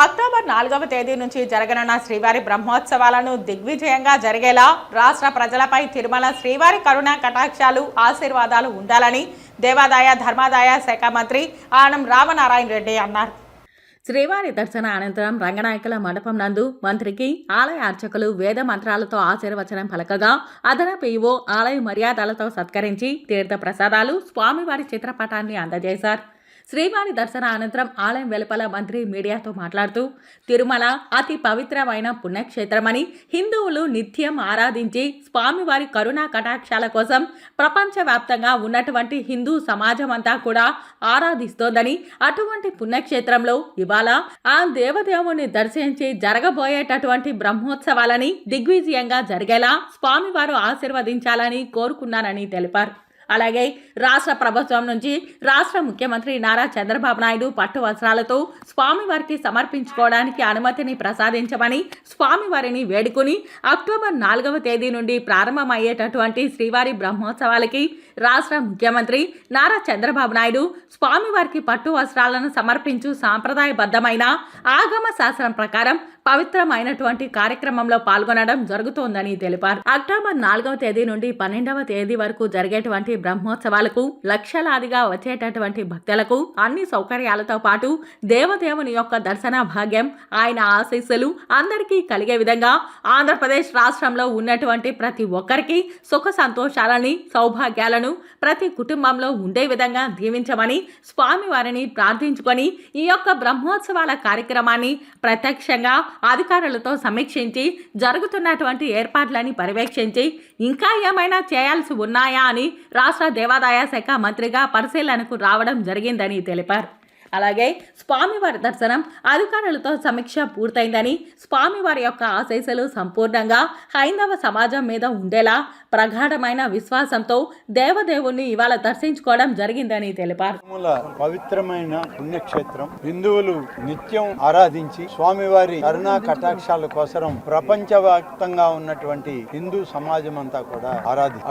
A: అక్టోబర్ 4వ తేదీ నుంచి జరగనున్న శ్రీవారి బ్రహ్మోత్సవాలను దిగ్విజయంగా జరిగేలా రాష్ట్ర ప్రజలపై తిరుమల శ్రీవారి కరుణా కటాక్షాలు ఆశీర్వాదాలు ఉండాలని దేవాదాయ ధర్మాదాయ శాఖ మంత్రి ఆనం రామనారాయణ రెడ్డి అన్నారు. శ్రీవారి దర్శన అనంతరం రంగనాయకుల మండపం నందు మంత్రికి ఆలయ అర్చకులు వేద మంత్రాలతో ఆశీర్వచనం పలకగా అదనపు ఈవో ఆలయ మర్యాదలతో సత్కరించి తీర్థ ప్రసాదాలు స్వామివారి చిత్రపటాన్ని అందజేశారు. శ్రీవారి దర్శన అనంతరం ఆలయం వెలుపల మంత్రి మీడియాతో మాట్లాడుతూ తిరుమల అతి పవిత్రమైన పుణ్యక్షేత్రమని హిందువులు నిత్యం ఆరాధించి స్వామివారి కరుణా కటాక్షాల కోసం ప్రపంచవ్యాప్తంగా ఉన్నటువంటి హిందూ సమాజం అంతా కూడా ఆరాధిస్తోందని, అటువంటి పుణ్యక్షేత్రంలో ఇవాళ ఆ దేవదేవుని దర్శించి జరగబోయేటటువంటి బ్రహ్మోత్సవాలని దిగ్విజయంగా జరిగేలా స్వామివారు ఆశీర్వదించాలని కోరుకున్నానని తెలిపారు. అలాగే రాష్ట్ర ప్రభుత్వం నుంచి రాష్ట్ర ముఖ్యమంత్రి నారా చంద్రబాబు నాయుడు పట్టు వస్త్రాలతో స్వామివారికి సమర్పించుకోవడానికి అనుమతిని ప్రసాదించమని స్వామివారిని వేడుకుని అక్టోబర్ 4వ తేదీ నుండి ప్రారంభమయ్యేటటువంటి శ్రీవారి బ్రహ్మోత్సవాలకి రాష్ట్ర ముఖ్యమంత్రి నారా చంద్రబాబు నాయుడు స్వామివారికి పట్టు వస్త్రాలను సమర్పించు సాంప్రదాయబద్ధమైన ఆగమ శాస్త్రం ప్రకారం పవిత్రమైనటువంటి కార్యక్రమంలో పాల్గొనడం జరుగుతోందని తెలిపారు. అక్టోబర్ 4వ తేదీ నుండి 12వ తేదీ వరకు జరిగేటువంటి బ్రహ్మోత్సవాలకు లక్షలాదిగా వచ్చేటటువంటి భక్తులకు అన్ని సౌకర్యాలతో పాటు దేవదేవుని యొక్క దర్శన భాగ్యం, ఆయన ఆశీస్సులు అందరికీ కలిగే విధంగా ఆంధ్రప్రదేశ్ రాష్ట్రంలో ఉన్నటువంటి ప్రతి ఒక్కరికి సుఖ సంతోషాలని, సౌభాగ్యాలను ప్రతి కుటుంబంలో ఉండే విధంగా దీవించమని స్వామివారిని ప్రార్థించుకొని ఈ యొక్క బ్రహ్మోత్సవాల కార్యక్రమాన్ని ప్రత్యక్షంగా అధికారులతో సమీక్షించి జరుగుతున్నటువంటి ఏర్పాట్లని పర్యవేక్షించి ఇంకా ఏమైనా చేయాల్సి ఉన్నాయా అని రాష్ట్ర దేవాదాయ శాఖ మంత్రిగా పరిశీలనకు రావడం జరిగిందని తెలిపారు. అలాగే స్వామివారి దర్శనం అధికారులతో సమీక్ష పూర్తయిందని, స్వామివారి యొక్క ఆశీస్సులు సంపూర్ణంగా హైందవ సమాజం మీద ఉండేలా ప్రగాఢమైన విశ్వాసంతో దేవదేవుణ్ణి ఇవాళ దర్శించుకోవడం జరిగిందని తెలిపారు.
H: పవిత్రమైన పుణ్యక్షేత్రం, హిందువులు నిత్యం ఆరాధించి స్వామివారి కరుణా కటాక్షాల కోసం ప్రపంచవ్యాప్తంగా ఉన్నటువంటి హిందూ సమాజం అంతా కూడా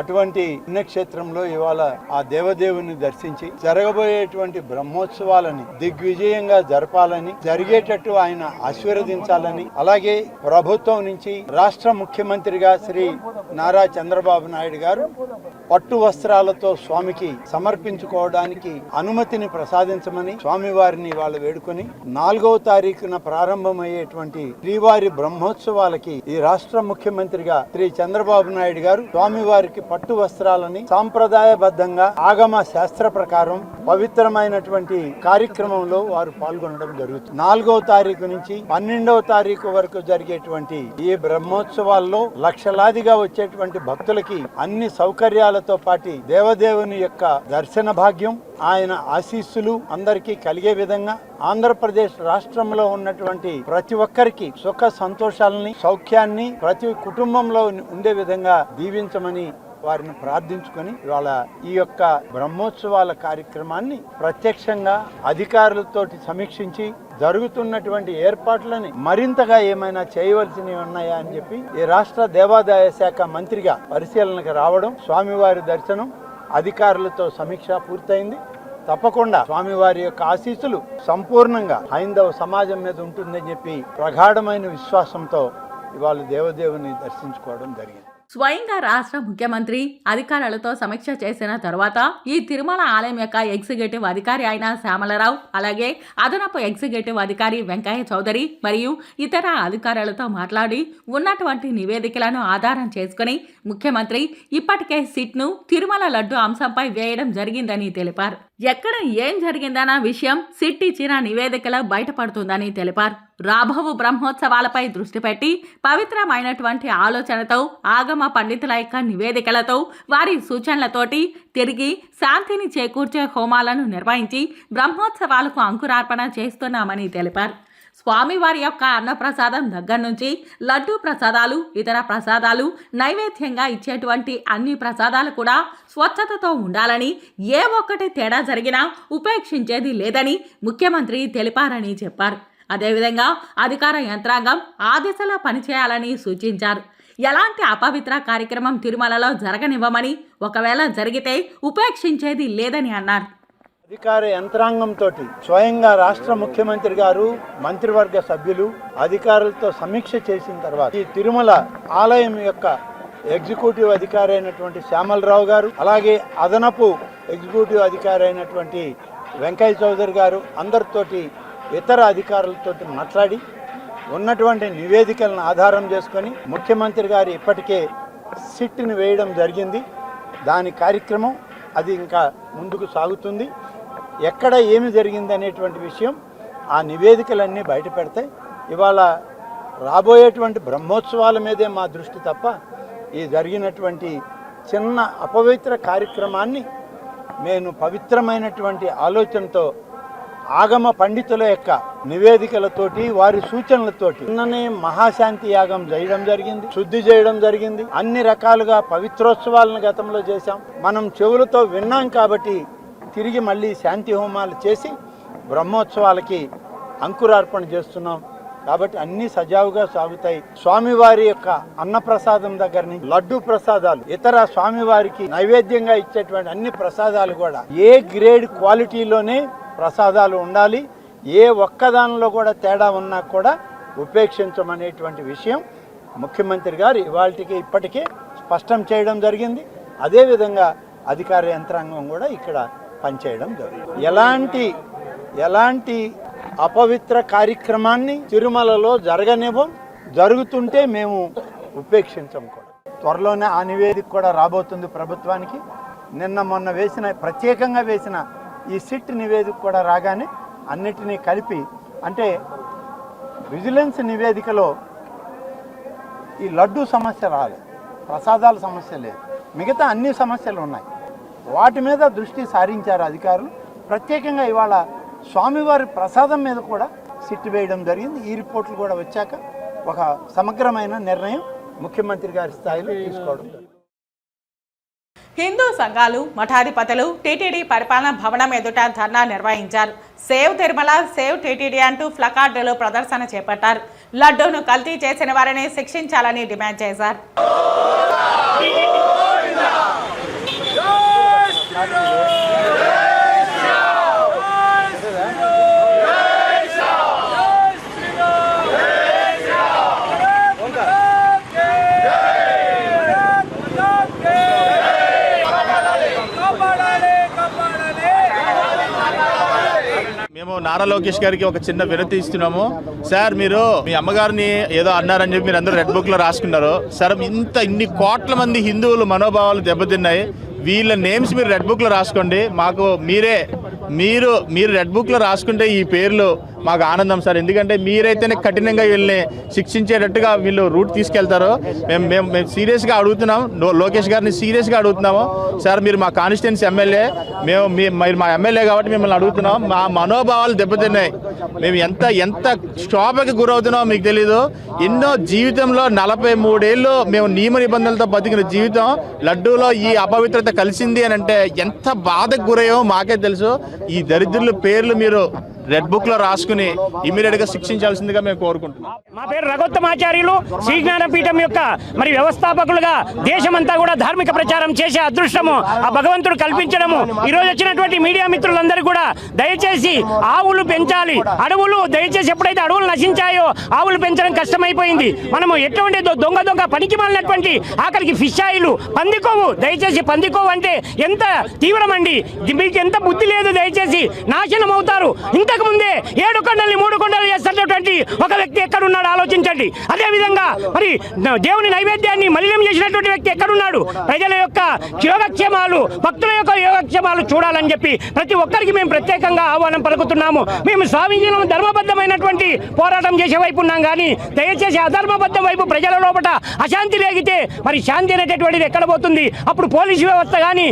H: అటువంటి పుణ్యక్షేత్రంలో ఇవాళ ఆ దేవదేవుని దర్శించి జరగబోయేటువంటి బ్రహ్మోత్సవాలని దిగ్విజయంగా జరపాలని, జరిగేటట్టు ఆయన ఆశీర్వదించాలని, అలాగే ప్రభుత్వం నుంచి రాష్ట్ర ముఖ్యమంత్రిగా శ్రీ నారా చంద్రబాబు నాయుడు గారు పట్టు వస్త్రాలతో స్వామికి సమర్పించుకోవడానికి అనుమతిని ప్రసాదించమని స్వామివారిని వాళ్ళు వేడుకొని 4వ తారీఖున ప్రారంభమయ్యేటువంటి శ్రీవారి బ్రహ్మోత్సవాలకి ఈ రాష్ట్ర ముఖ్యమంత్రిగా శ్రీ చంద్రబాబు నాయుడు గారు స్వామివారికి పట్టు వస్త్రాలని సాంప్రదాయబద్ధంగా ఆగమ శాస్త్ర ప్రకారం పవిత్రమైనటువంటి కార్యక్రమంలో వారు పాల్గొనడం జరుగుతుంది. 4వ తారీఖు నుంచి 12వ తారీఖు వరకు జరిగేటువంటి ఈ బ్రహ్మోత్సవాల్లో లక్షలాదిగా వచ్చేటువంటి భక్తులకి అన్ని సౌకర్యాలతో పాటు దేవదేవుని యొక్క దర్శన భాగ్యం, ఆయన ఆశీస్సులు అందరికీ కలిగే విధంగా ఆంధ్రప్రదేశ్ రాష్ట్రంలో ఉన్నటువంటి ప్రతి ఒక్కరికి సుఖ సంతోషాలని, సౌఖ్యాన్ని ప్రతి కుటుంబంలో ఉండే విధంగా దీవించమని వారిని ప్రార్థించుకొని ఇవాళ ఈ యొక్క బ్రహ్మోత్సవాల కార్యక్రమాన్ని ప్రత్యక్షంగా అధికారులతోటి సమీక్షించి జరుగుతున్నటువంటి ఏర్పాట్లని మరింతగా ఏమైనా చేయవలసినవి ఉన్నాయా అని చెప్పి ఈ రాష్ట్ర దేవాదాయ శాఖ మంత్రిగా పరిశీలనకు రావడం, స్వామివారి దర్శనం, అధికారులతో సమీక్ష పూర్తయింది. తప్పకుండా స్వామివారి యొక్క ఆశీస్సులు సంపూర్ణంగా హైందవ సమాజం మీద ఉంటుందని చెప్పి ప్రగాఢమైన విశ్వాసంతో ఇవాళ దేవదేవుని దర్శించుకోవడం జరిగింది.
A: స్వయంగా రాష్ట్ర ముఖ్యమంత్రి అధికారులతో సమీక్ష చేసిన తర్వాత ఈ తిరుమల ఆలయం యొక్క ఎగ్జిక్యూటివ్ అధికారి అయిన శ్యామలరావు, అలాగే అదనపు ఎగ్జిక్యూటివ్ అధికారి వెంకయ్య చౌదరి మరియు ఇతర అధికారులతో మాట్లాడి ఉన్నటువంటి నివేదికలను ఆధారం చేసుకుని ముఖ్యమంత్రి ఇప్పటికే సిట్ను తిరుమల లడ్డు అంశంపై వేయడం జరిగిందని తెలిపారు. ఎక్కడ ఏం జరిగిందన్న విషయం సిట్ ఇచ్చిన నివేదికలో బయటపడుతుందని తెలిపారు. రాబోవు బ్రహ్మోత్సవాలపై దృష్టి పెట్టి పవిత్రమైనటువంటి ఆలోచనతో ఆగమ పండితుల యొక్క నివేదికలతో వారి సూచనలతోటి తిరిగి శాంతిని చేకూర్చే హోమాలను నిర్వహించి బ్రహ్మోత్సవాలకు అంకురార్పణ చేస్తున్నామని తెలిపారు. స్వామివారి యొక్క అన్నప్రసాదం దగ్గర నుంచి లడ్డూ ప్రసాదాలు, ఇతర ప్రసాదాలు, నైవేద్యంగా ఇచ్చేటువంటి అన్ని ప్రసాదాలు కూడా స్వచ్ఛతతో ఉండాలని, ఏ ఒక్కటి తేడా జరిగినా ఉపేక్షించేది లేదని ముఖ్యమంత్రి తెలిపారని చెప్పారు. అదేవిధంగా అధికార యంత్రాంగం ఆ దిశలో పనిచేయాలని సూచించారు. ఎలాంటి అపవిత్ర కార్యక్రమం తిరుమలలో జరగనివ్వమని, ఒకవేళ జరిగితే ఉపేక్షించేది లేదని అన్నారు.
H: అధికార యంత్రాంగంతో స్వయంగా రాష్ట్ర ముఖ్యమంత్రి గారు, మంత్రివర్గ సభ్యులు, అధికారులతో సమీక్ష చేసిన తర్వాత ఈ తిరుమల ఆలయం యొక్క ఎగ్జిక్యూటివ్ అధికారి అయినటువంటి శ్యామలరావు గారు, అలాగే అదనపు ఎగ్జిక్యూటివ్ అధికారి అయినటువంటి వెంకయ్య చౌదరి గారు అందరితోటి ఇతర అధికారులతో మాట్లాడి ఉన్నటువంటి నివేదికలను ఆధారం చేసుకొని ముఖ్యమంత్రి గారు ఇప్పటికే సిట్ని వేయడం జరిగింది. దాని కార్యక్రమం అది ఇంకా ముందుకు సాగుతుంది. ఎక్కడ ఏమి జరిగింది అనేటువంటి విషయం ఆ నివేదికలన్నీ బయట పెడతాయి. ఇవాళ రాబోయేటువంటి బ్రహ్మోత్సవాల మీదే మా దృష్టి తప్ప ఈ జరిగినటువంటి చిన్న అపవిత్ర కార్యక్రమాన్ని నేను పవిత్రమైనటువంటి ఆలోచనతో ఆగమ పండితుల యొక్క నివేదికలతోటి వారి సూచనలతోటి నిన్ననే మహాశాంతి యాగం చేయడం జరిగింది, శుద్ధి చేయడం జరిగింది. అన్ని రకాలుగా పవిత్రోత్సవాలను గతంలో చేశాం. మనం చెవులతో విన్నాం కాబట్టి తిరిగి మళ్ళీ శాంతి హోమాలు చేసి బ్రహ్మోత్సవాలకి అంకురార్పణ చేస్తున్నాం. కాబట్టి అన్ని సజావుగా సాగుతాయి. స్వామివారి యొక్క అన్నప్రసాదం దగ్గర నుంచి లడ్డు ప్రసాదాలు, ఇతర స్వామివారికి నైవేద్యంగా ఇచ్చేటువంటి అన్ని ప్రసాదాలు కూడా ఏ గ్రేడ్ క్వాలిటీలోనే ప్రసాదాలు ఉండాలి. ఏ ఒక్కదానిలో కూడా తేడా ఉన్నా కూడా ఉపేక్షించమనేటువంటి విషయం ముఖ్యమంత్రి గారు ఇవాళకి ఇప్పటికే స్పష్టం చేయడం జరిగింది. అదేవిధంగా అధికార యంత్రాంగం కూడా ఇక్కడ పనిచేయడం జరిగింది. ఎలాంటి అపవిత్ర కార్యక్రమాన్ని తిరుమలలో జరగనివ్వం. జరుగుతుంటే మేము ఉపేక్షించం కూడా. త్వరలోనే ఆ నివేదిక కూడా రాబోతుంది ప్రభుత్వానికి. నిన్న మొన్న ప్రత్యేకంగా వేసిన ఈ సిట్ నివేదిక కూడా రాగానే అన్నిటినీ కలిపి, అంటే విజిలెన్స్ నివేదికలో ఈ లడ్డు సమస్య రాలేదు, ప్రసాదాల సమస్య లేదు, మిగతా అన్ని సమస్యలు ఉన్నాయి. వాటి మీద దృష్టి సారించారు అధికారులు. ప్రత్యేకంగా ఇవాళ స్వామివారి ప్రసాదం మీద కూడా సిట్ వేయడం జరిగింది. ఈ రిపోర్ట్లు కూడా వచ్చాక ఒక సమగ్రమైన నిర్ణయం ముఖ్యమంత్రి గారి స్థాయిలో తీసుకోవడం జరిగింది.
A: హిందూ సంఘాలు, మఠాధిపతులు టీటీడీ పరిపాలనా భవనం ఎదుట ధర్నా నిర్వహించారు. సేవ్ తిరుమల, సేవ్ టీటీడీ అంటూ ప్లకార్డులు ప్రదర్శన చేపట్టారు. లడ్డూను కల్తీ చేసిన వారిని శిక్షించాలని డిమాండ్ చేశారు.
I: మేము నారా లోకేష్ గారికి ఒక చిన్న వినతి ఇస్తున్నాము. సార్, మీరు మీ అమ్మగారిని ఏదో అన్నారని చెప్పి మీరు అందరూ రెడ్ బుక్ లో రాసుకున్నారు. సార్, ఇన్ని కోట్ల మంది హిందువులు మనోభావాలు దెబ్బతిన్నాయి. వీళ్ళ నేమ్స్ మీరు రెడ్ బుక్ లో రాసుకోండి. మాకు మీరు రెడ్ బుక్ లో రాసుకుంటే ఈ పేర్లు మాకు ఆనందం సార్. ఎందుకంటే మీరైతేనే కఠినంగా వీళ్ళని శిక్షించేటట్టుగా వీళ్ళు రూట్ తీసుకెళ్తారు. మేము సీరియస్గా అడుగుతున్నాం, లోకేష్ గారిని సీరియస్గా అడుగుతున్నాము. సార్, మీరు మా కాన్స్టిట్యున్సీ ఎమ్మెల్యే, మీరు మా ఎమ్మెల్యే కాబట్టి మిమ్మల్ని అడుగుతున్నాం. మా మనోభావాలు దెబ్బతిన్నాయి. మేము ఎంత క్షోభకి గురవుతున్నామో మీకు తెలీదు. ఎన్నో జీవితంలో 43 ఏళ్ళు మేము నియమ నిబంధనలతో బతికిన జీవితం లడ్డూలో ఈ అపవిత్రత కలిసింది అని అంటే ఎంత బాధకు గురయ్యో మాకే తెలుసు. ఈ దరిద్రుల పేర్లు మీరు రెడ్ బుక్ లో రాసుకుని ఇమీడియట్ గా శిక్షించాల్సిందిగా మేము కోరుకుంటున్నాం.
J: మా పేరు రఘోత్తమాచార్యులు, శ్రీ జ్ఞానపీఠం యొక్క వ్యవస్థాపకులుగా దేశమంతా కూడా ధార్మిక ప్రచారం చేసే అదృష్టము ఆ భగవంతుడు కల్పించడము. ఈ రోజు వచ్చినటువంటి మీడియా మిత్రులందరూ కూడా దయచేసి ఆవులు పెంచాలి, అడవులు దయచేసి ఎప్పుడైతే అడవులు నశించాయో ఆవులు పెంచడం కష్టమైపోయింది. మనము ఎటువంటి దొంగ పనికి మాలినటువంటి ఆఖరికి ఫిష్ ఆయిల్, పందికోవు, దయచేసి పందికోవు అంటే ఎంత తీవ్రమండి, మీకు ఎంత బుద్ధి లేదు. దయచేసి నాశనం అవుతారు. ఇంతకు ముందే 7 కొండల్ని 3 కొండలు చేస్తున్నటువంటి ఒక వ్యక్తి ఎక్కడున్నాడు ఆలోచించండి. అదేవిధంగా మరి దేవుని నైవేద్యాన్ని మలినం చేసినటువంటి వ్యక్తి ఎక్కడున్నాడు? ప్రజల యొక్క యోగక్షేమాలు, భక్తుల యొక్క యోగక్షేమాలు చూడాలని చెప్పి ప్రతి ఒక్కరికి మేము ప్రత్యేకంగా ఆహ్వానం పలుకుతున్నాము. మేము స్వామీజీలను ధర్మబద్ధమైనటువంటి పోరాటం చేసే వైపు ఉన్నాం కానీ దయచేసి అధర్మబద్ధం వైపు ప్రజల లోపల అశాంతి రేగితే మరి శాంతి అనేటటువంటిది ఎక్కడ పోతుంది? అప్పుడు పోలీసు వ్యవస్థ కానీ,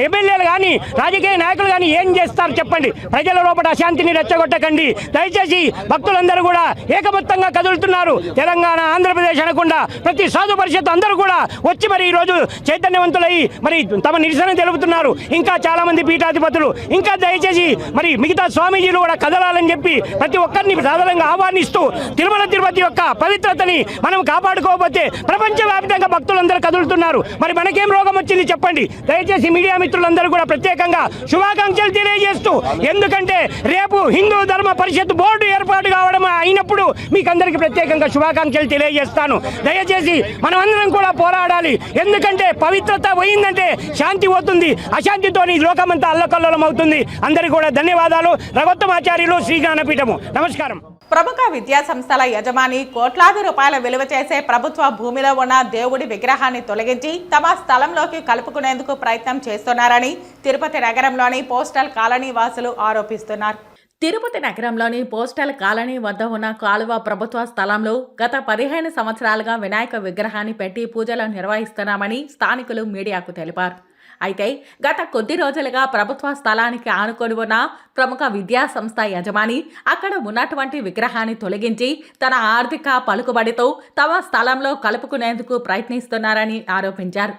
J: ఎమ్మెల్యేలు కానీ, రాజకీయ నాయకులు కానీ ఏం చేస్తారు చెప్పండి? ప్రజల లోపల అశాంతి పార్టీని రెచ్చగొట్టకండి. దయచేసి భక్తులందరూ కూడా ఏకమత్తంగా కదులుతున్నారు. తెలంగాణ, ఆంధ్రప్రదేశ్ అనకుండా ప్రతి సాధు పరిషత్ అందరూ కూడా వచ్చి మరి ఈరోజు చైతన్యవంతులై మరి తమ నిరసన తెలుపుతున్నారు. ఇంకా చాలా మంది పీఠాధిపతులు ఇంకా దయచేసి మరి మిగతా స్వామీజీలు కూడా కదలాలని చెప్పి ప్రతి ఒక్కరిని సాధారణంగా ఆహ్వానిస్తూ తిరుమల తిరుపతి యొక్క పవిత్రతని మనం కాపాడుకోకపోతే ప్రపంచవ్యాప్తంగా భక్తులందరూ కదులుతున్నారు. మరి మనకేం రోగం వచ్చింది చెప్పండి. దయచేసి మీడియా మిత్రులందరూ కూడా ప్రత్యేకంగా శుభాకాంక్షలు తెలియజేస్తూ, ఎందుకంటే రేపు హిందూ ధర్మ పరిషత్ బోర్డు ఏర్పాటు కావడం అయినప్పుడు మీకు అందరికీ ప్రత్యేకంగా శుభాకాంక్షలు తెలియజేస్తాను. దయచేసి మనం అందరం కూడా పోరాడాలి. ఎందుకంటే పవిత్రత పోయిందంటే శాంతి పోతుంది. అశాంతితో ఈ లోకమంతా అల్లకల్లోలం అవుతుంది. అందరికీ కూడా ధన్యవాదాలు. రఘోత్తమాచార్యులు, శ్రీ జ్ఞానపీఠము. నమస్కారం.
A: ప్రముఖ విద్యా సంస్థల యజమాని కోట్లాది రూపాయల విలువ చేసే ప్రభుత్వ భూమిలో ఉన్న దేవుడి విగ్రహాన్ని తొలగించి తమ స్థలంలోకి కలుపుకునేందుకు ప్రయత్నం చేస్తున్నారని తిరుపతి నగరంలోని పోస్టల్ కాలనీ వాసులు ఆరోపిస్తున్నారు. తిరుపతి నగరంలోని పోస్టల్ కాలనీ వద్ద ఉన్న కాలువ ప్రభుత్వ స్థలంలో గత 15 సంవత్సరాలుగా వినాయక విగ్రహాన్ని పెట్టి పూజలు నిర్వహిస్తున్నామని స్థానికులు మీడియాకు తెలిపారు. అయితే గత కొద్ది రోజులుగా ప్రభుత్వ స్థలానికి ఆనుకొని ఉన్న ప్రముఖ విద్యా సంస్థ యజమాని అక్కడ ఉన్నటువంటి విగ్రహాన్ని తొలగించి తన ఆర్థిక పలుకుబడితో తమ స్థలంలో కలుపుకునేందుకు ప్రయత్నిస్తున్నారని ఆరోపించారు.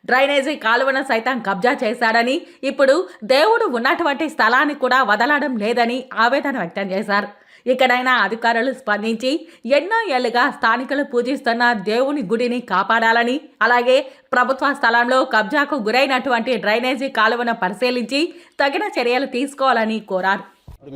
A: డ్రైనేజీ కాలువను సైతం కబ్జా చేశాడని, ఇప్పుడు దేవుడు ఉన్నటువంటి స్థలాన్ని కూడా వదలడం లేదని ఆవేదన వ్యక్తం చేశారు. ఇక్కడైనా అధికారులు స్పందించి ఎన్నో ఏళ్లుగా స్థానికులు పూజిస్తున్న దేవుని గుడిని కాపాడాలని, అలాగే ప్రభుత్వ స్థలంలో కబ్జాకు గురైనటువంటి డ్రైనేజీ కాలువను పరిశీలించి తగిన చర్యలు తీసుకోవాలని కోరారు.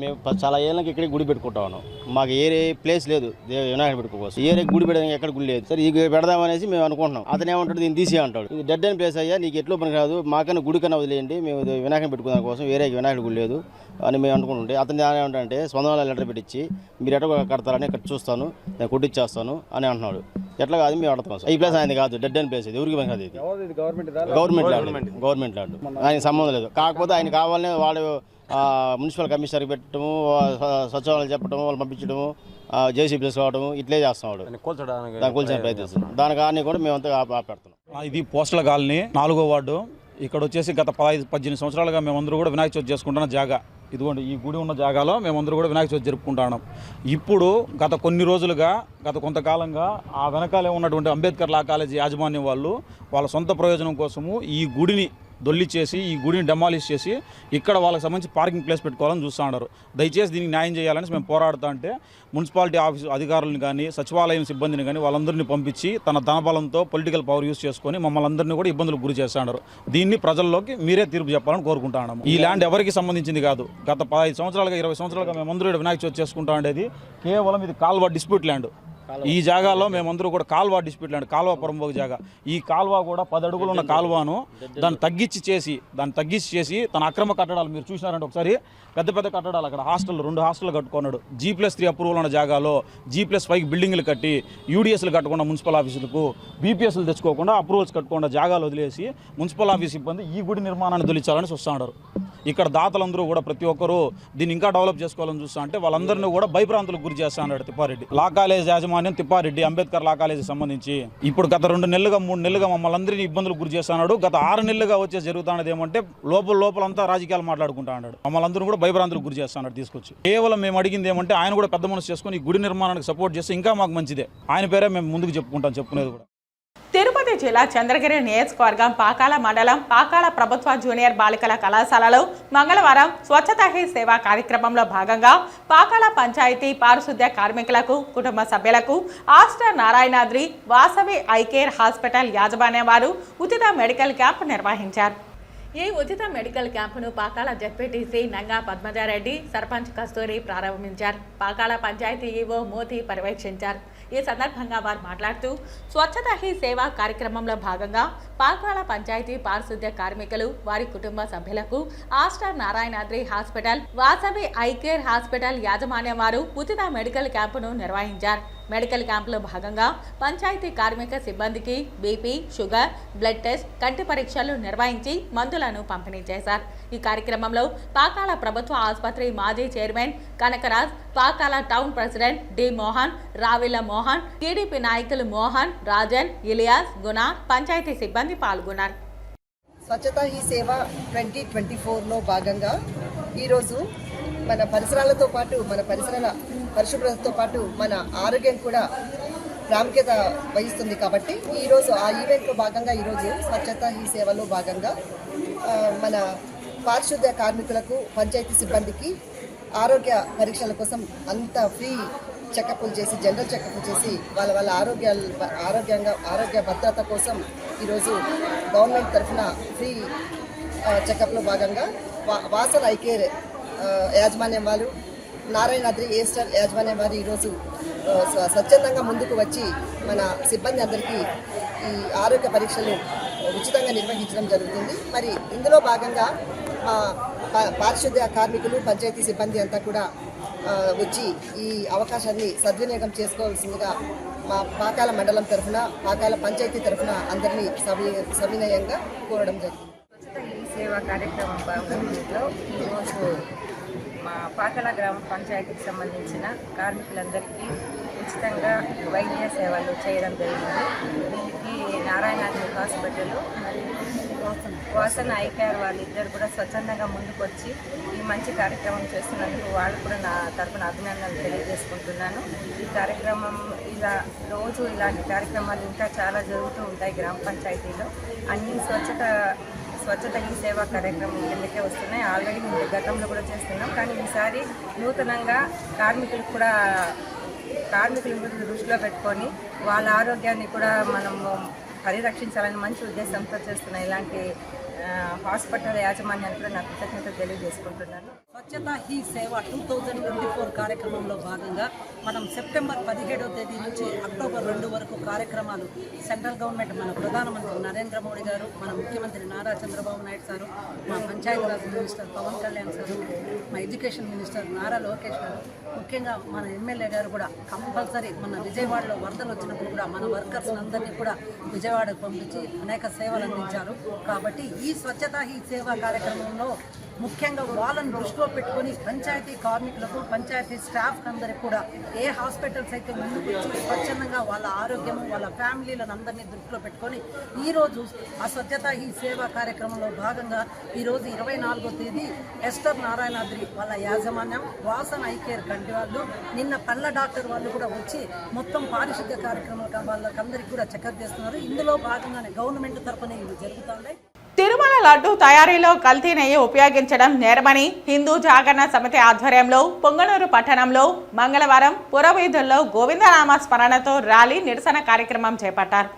K: మేము చాలా ఏళ్ళకి ఇక్కడికి గుడి పెట్టుకుంటా ఉన్నాం. మాకు ఏ ప్లేస్ లేదు వినాయకుడు పెట్టుకోవచ్చు. ఏ గుడి పెడదాం, ఎక్కడ గుడి లేదు. సరే ఇది పెడదామనేసి మేము అనుకుంటున్నాం. అతను ఏమంటాడు, దీన్ని తీసి అంటాడు. ఇది డెడ్ అండ్ ప్లేస్ అయ్యా, నీకు ఎట్లో పని కాదు, మాకన్నా గుడి కన్నా వదిలేయండి, మేము వినాయకుడు పెట్టుకోవడం కోసం వేరే వినాయకుడు గుడి లేదు అని మేము అనుకుంటుంటే, అతను ఏమంటే స్వంతంగా లెటర్ పెట్టించి మీరు ఎట్లా కడతారని ఇక్కడ చూస్తాను, నేను కొట్టిచ్చేస్తాను అని అంటున్నాడు. ఎట్లా కాదు మేము అడతాం. ఈ ప్లేస్ ఆయన కాదు, డెడ్ అండ్ ప్లేస్. ఇది ఎవరికి పని కాదు. ఇది గవర్నమెంట్ ల్యాండ్, ఆయనకి సంబంధం లేదు. కాకపోతే ఆయన కావాలని వాళ్ళు మున్సిపల్ కమిషనర్కి పెట్టడము, సచివాలయం చెప్పడము, వాళ్ళు పంపించడము, జేసీబీస్ కావడము, ఇట్లే చేస్తున్నాడు. దాన్ని కూల్చే ప్రయత్నిస్తున్నాం. దాని కానీ కూడా మేమంతా ఆపెడుతున్నాం.
L: ఇది పోస్టల్ కాలనీ 4వ వార్డు. ఇక్కడ వచ్చేసి గత 15-18 సంవత్సరాలుగా మేమందరూ కూడా వినాయక చవితి చేసుకుంటున్న జాగా. ఇదిగోండి ఈ గుడి ఉన్న జాగాలో మేమందరూ కూడా వినాయక చవితి జరుపుకుంటున్నాం. ఇప్పుడు గత కొన్ని రోజులుగా, గత కొంతకాలంగా ఆ వెనకాలే ఉన్నటువంటి అంబేద్కర్ లా కాలేజీ యాజమాన్యం వాళ్ళు వాళ్ళ సొంత ప్రయోజనం కోసము ఈ గుడిని దొల్లిచ్చేసి, ఈ గుడిని డెమాలిష్ చేసి ఇక్కడ వాళ్ళకి సంబంధించి పార్కింగ్ ప్లేస్ పెట్టుకోవాలని చూస్తూ ఉన్నారు. దయచేసి దీనికి న్యాయం చేయాలని మేము పోరాడుతూ ఉంటే మున్సిపాలిటీ ఆఫీస్ అధికారులను కానీ, సచివాలయం సిబ్బందిని కానీ వాళ్ళందరినీ పంపించి తన ధనబలంతో పొలిటికల్ పవర్ యూజ్ చేసుకొని మమ్మల్ని అందరినీ కూడా ఇబ్బందులకు గురి చేస్తున్నారు. దీన్ని ప్రజల్లోకి మీరే తీర్పు చెప్పాలని కోరుకుంటున్నాము. ఈ ల్యాండ్ ఎవరికి సంబంధించింది కాదు. గత 15 సంవత్సరాలుగా 20 సంవత్సరాలుగా మేమందరూ వినాయక చవితి చేసుకుంటా ఉండేది. కేవలం ఇది కాల్వ డిస్ప్యూట్ ల్యాండ్. ఈ జాగాలో మేమందరూ కూడా కాల్వ డిస్ప్యూట్ ల్యాండ్, కాల్వ పొరంబోగు జాగా. ఈ కాల్వ కూడా 10 అడుగులు ఉన్న కాల్వను దాన్ని తగ్గించి చేసి తన అక్రమ కట్టడాలు మీరు చూసినారంటే ఒకసారి పెద్ద పెద్ద కట్టడాలు, అక్కడ హాస్టల్ 2 హాస్టల్ కట్టుకున్నాడు. G+3 అప్రూవల్ ఉన్న జాగాలో G+5 బిల్డింగ్లు కట్టి యూడిఎస్లు కట్టకుండా మున్సిపల్ ఆఫీసులకు బీపీఎస్లు తెచ్చుకోకుండా అప్రూవల్స్ కట్టకుండా జాగాలు వదిలేసి మున్సిపల్ ఆఫీస్ సిబ్బంది ఈ గుడి నిర్మాణాన్ని తొలిచాలని చూస్తున్నారు. ఇక్కడ దాతలందరూ కూడా ప్రతి ఒక్కరూ దీన్ని ఇంకా డెవలప్ చేసుకోవాలని చూస్తా అంటే వాళ్ళందరినీ కూడా భయభ్రాంతులకు గురి చేస్తా అన్నాడు తిప్పారెడ్డి. లా కాలేజ్ యాజమాన్యం తిప్పారెడ్డి, అంబేద్కర్ లా కాలేజీ సంబంధించి ఇప్పుడు గత 2 నెలలుగా 3 నెలలుగా మమ్మల్ని అందరినీ ఇబ్బందులకు గురి చేస్తున్నాడు. గత 6 నెలలుగా వచ్చే జరుగుతున్నది ఏమంటే లోపలంతా రాజకీయాలు మాట్లాడుకుంటా అన్నాడు. మమ్మల్ని అందరూ కూడా భయభ్రాంతులకు గురి చేస్తున్నాడు తీసుకొచ్చి. కేవలం మేము అడిగింది ఏమంటే ఆయన కూడా పెద్ద మనసు చేసుకుని ఈ గుడి నిర్మాణానికి సపోర్ట్ చేస్తే ఇంకా మాకు మంచిదే. ఆయన పేరే మేము ముందుకు చెప్పుకునేది కూడా.
A: తిరుపతి జిల్లా చంద్రగిరి నియోజకవర్గం పాకాల మండలం పాకాల ప్రభుత్వ జూనియర్ బాలికల కళాశాలలో మంగళవారం స్వచ్ఛతా హీ సేవా కార్యక్రమంలో భాగంగా పాకాల పంచాయతీ పారిశుద్ధ్య కార్మికులకు, కుటుంబ సభ్యులకు Aster Narayanadri Vasavi I care hospital యాజమాన్యం వారు ఉచిత మెడికల్ క్యాంప్ నిర్వహించారు. ఈ ఉచిత మెడికల్ క్యాంపును పాకాల జెడ్పీటీసీ నంగా పద్మజారెడ్డి, సర్పంచ్ కస్తూరి ప్రారంభించారు. పాకాల పంచాయతీ ఈవో మోతి పర్యవేక్షించారు. ఈ సందర్భంగా వారు మాట్లాడుతూ స్వచ్ఛతా హీ సేవా కార్యక్రమంలో భాగంగా పాకాల పంచాయతీ పారిశుద్ధ్య కార్మికులు, వారి కుటుంబ సభ్యులకు Aster Narayanadri hospital, Vasavi I care hospital యాజమాన్యం వారు ఉచిత మెడికల్ క్యాంపును నిర్వహించారు. మెడికల్ క్యాంపులో భాగంగా పంచాయతీ కార్మిక సిబ్బందికి బీపీ, షుగర్, బ్లడ్ టెస్ట్, కంటి పరీక్షలు నిర్వహించి మందులను పంపిణీ చేశారు. ఈ కార్యక్రమంలో పాకాల ప్రభుత్వ ఆసుపత్రి మాజీ chairman Kanakaraj, Pakala town president D Mohan, Ravila Mohan, TDP నాయకులు మోహన్, రాజన్, ఇలియాస్, గుణ, పంచాయతీ సిబ్బంది పాల్గొన్నారు.
M: స్వచ్ఛతా హీ సేవ 2024లో భాగంగా ఈరోజు మన పరిసరాలతో పాటు మన పరిసరాల పరిశుభ్రతతో పాటు మన ఆరోగ్యం కూడా ప్రాముఖ్యత వహిస్తుంది. కాబట్టి ఈరోజు ఆ ఈవెంట్లో భాగంగా ఈరోజు స్వచ్ఛత ఈ సేవలో భాగంగా మన పారిశుద్ధ్య కార్మికులకు పంచాయతీ సిబ్బందికి ఆరోగ్య పరీక్షల కోసం అంత ఫ్రీ చెకప్లు చేసి జనరల్ చెకప్లు చేసి వాళ్ళ ఆరోగ్య భద్రత కోసం ఈరోజు గవర్నమెంట్ తరఫున ఫ్రీ చెకప్లో భాగంగా వాసన్ ఐ కేర్ యాజమాన్యం వారు నారాయణాద్రి ఏస్టర్ యాజమాన్యం వారు ఈరోజు స్వచ్ఛందంగా ముందుకు వచ్చి మన సిబ్బంది అందరికీ ఈ ఆరోగ్య పరీక్షలు ఉచితంగా నిర్వహించడం జరుగుతుంది. మరి ఇందులో భాగంగా పారిశుద్ధ్య కార్మికులు పంచాయతీ సిబ్బంది అంతా కూడా వచ్చి ఈ అవకాశాన్ని సద్వినియోగం చేసుకోవాల్సిందిగా మా పాకాల మండలం తరఫున పాకాల పంచాయతీ తరఫున అందరినీ సవినయంగా కోరడం జరిగింది.
N: ఈ సేవా కార్యక్రమం భాగంలో ఈరోజు మా పాకల గ్రామ పంచాయతీకి సంబంధించిన కార్మికులందరికీ ఉచితంగా వైద్య సేవలు చేయడం జరిగింది. దీనికి Narayanadri hospital Vasan I care వాళ్ళిద్దరు కూడా స్వచ్ఛందంగా ముందుకు వచ్చి ఈ మంచి కార్యక్రమం చేస్తున్నందుకు వాళ్ళు కూడా నా తరపున అభినందనలు తెలియజేసుకుంటున్నాను. ఈ కార్యక్రమం ఇలా రోజు ఇలాంటి కార్యక్రమాలు ఇంకా చాలా జరుగుతూ ఉంటాయి గ్రామ పంచాయతీలో. అన్ని స్వచ్ఛత ఈ సేవా కార్యక్రమం కిందకే వస్తున్నాయి. ఆల్రెడీ మేము గతంలో కూడా చేస్తున్నాం, కానీ ఈసారి నూతనంగా కార్మికులను దృష్టిలో పెట్టుకొని వాళ్ళ ఆరోగ్యాన్ని కూడా మనము పరిరక్షించాలని మంచి ఉద్దేశంతో చేస్తున్న ఇలాంటి హాస్పిటల్ యాజమాన్యాన్ని కూడా నాకు కృతజ్ఞతలు తెలియజేసుకుంటున్నాను.
O: స్వచ్ఛత హీ సేవ 2024 కార్యక్రమంలో భాగంగా మనం సెప్టెంబర్ 17వ తేదీ నుంచి అక్టోబర్ 2 వరకు కార్యక్రమాలు సెంట్రల్ గవర్నమెంట్ మన ప్రధానమంత్రి నరేంద్ర మోడీ గారు, మన ముఖ్యమంత్రి నారా చంద్రబాబు నాయుడు సారు, మా పంచాయతీరాజ్ మినిస్టర్ పవన్ కళ్యాణ్ సారు, మా ఎడ్యుకేషన్ మినిస్టర్ నారా లోకేష్ గారు, ముఖ్యంగా మన ఎమ్మెల్యే గారు కూడా కంపల్సరీ మన విజయవాడలో వరదలు వచ్చినప్పుడు కూడా మన వర్కర్స్ అందరినీ కూడా విజయవాడకు పంపించి అనేక సేవలు అందించారు. కాబట్టి ఈ స్వచ్ఛత హీ సేవా కార్యక్రమంలో ముఖ్యంగా వాళ్ళని దృష్టిలో పెట్టుకొని పంచాయతీ కార్మికులకు పంచాయతీ స్టాఫ్ అందరికి కూడా ఏ హాస్పిటల్స్ అయితే ముందుకు వచ్చి స్వచ్ఛందంగా వాళ్ళ ఆరోగ్యము వాళ్ళ ఫ్యామిలీలను అందరినీ దృష్టిలో పెట్టుకొని ఈరోజు ఆ స్వచ్ఛత ఈ సేవా కార్యక్రమంలో భాగంగా ఈరోజు 24వ తేదీ ఎస్టర్ నారాయణాద్రి వాళ్ళ యాజమాన్యం వాసన్ ఐ కేర్ కంటి వాళ్ళు నిన్న పళ్ళ డాక్టర్ వాళ్ళు కూడా వచ్చి మొత్తం పారిశుద్ధ్య కార్యక్రమాలు వాళ్ళకందరికీ కూడా చెకప్ చేస్తున్నారు. ఇందులో భాగంగానే గవర్నమెంట్ తరఫున ఇవి జరుగుతున్నాయి.
A: తిరుమల లడ్డు తయారీలో కల్తీ నెయ్యి ఉపయోగించడం నేరమని హిందూ జాగరణ సమితి ఆధ్వర్యంలో పొంగనూరు పట్టణంలో మంగళవారం పురవీధుల్లో గోవిందనామ స్మరణతో ర్యాలీ నిరసన కార్యక్రమం చేపట్టారు.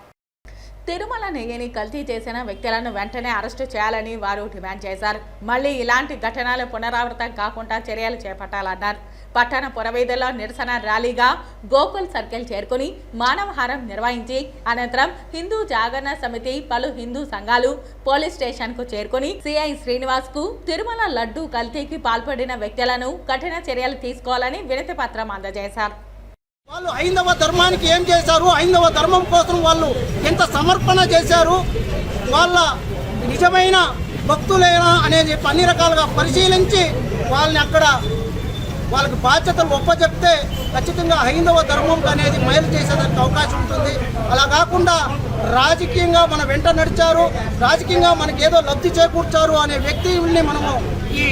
A: తిరుమల నెయ్యిని కల్తీ చేసిన వ్యక్తులను వెంటనే అరెస్టు చేయాలని వారు డిమాండ్ చేశారు. మళ్లీ ఇలాంటి ఘటనలు పునరావృతం కాకుండా చర్యలు చేపట్టాలన్నారు. పట్టణ పురవీధుల్లో నిరసన ర్యాలీగా గోకుల్ సర్కిల్ చేరుకుని మానవహారం నిర్వహించి అనంతరం హిందూ జాగరణ సమితి పలు హిందూ సంఘాలు పోలీస్ స్టేషన్ కు చేరుకుని సిఐ శ్రీనివాస్ కు తిరుమల లడ్డు కల్తీకి పాల్పడిన వ్యక్తులను కఠిన చర్యలు తీసుకోవాలని వినతి పత్రం అందజేశారు.
P: వాళ్ళు హైందవ ధర్మానికి ఏం చేశారు, హైందవ ధర్మం కోసం వాళ్ళు ఎంత సమర్పణ చేశారు, వాళ్ళ నిజమైన భక్తులేనా అనేది అన్ని రకాలుగా పరిశీలించి వాళ్ళని అక్కడ వాళ్ళకి బాధ్యతలు ఒప్పచెప్తే ఖచ్చితంగా హైందవ ధర్మం అనేది మేలు చేసేదానికి అవకాశం ఉంటుంది. అలా కాకుండా రాజకీయంగా మన వెంట నడిచారు, రాజకీయంగా మనకి ఏదో లబ్ధి చేకూర్చారు అనే వ్యక్తుల్ని మనము ఈ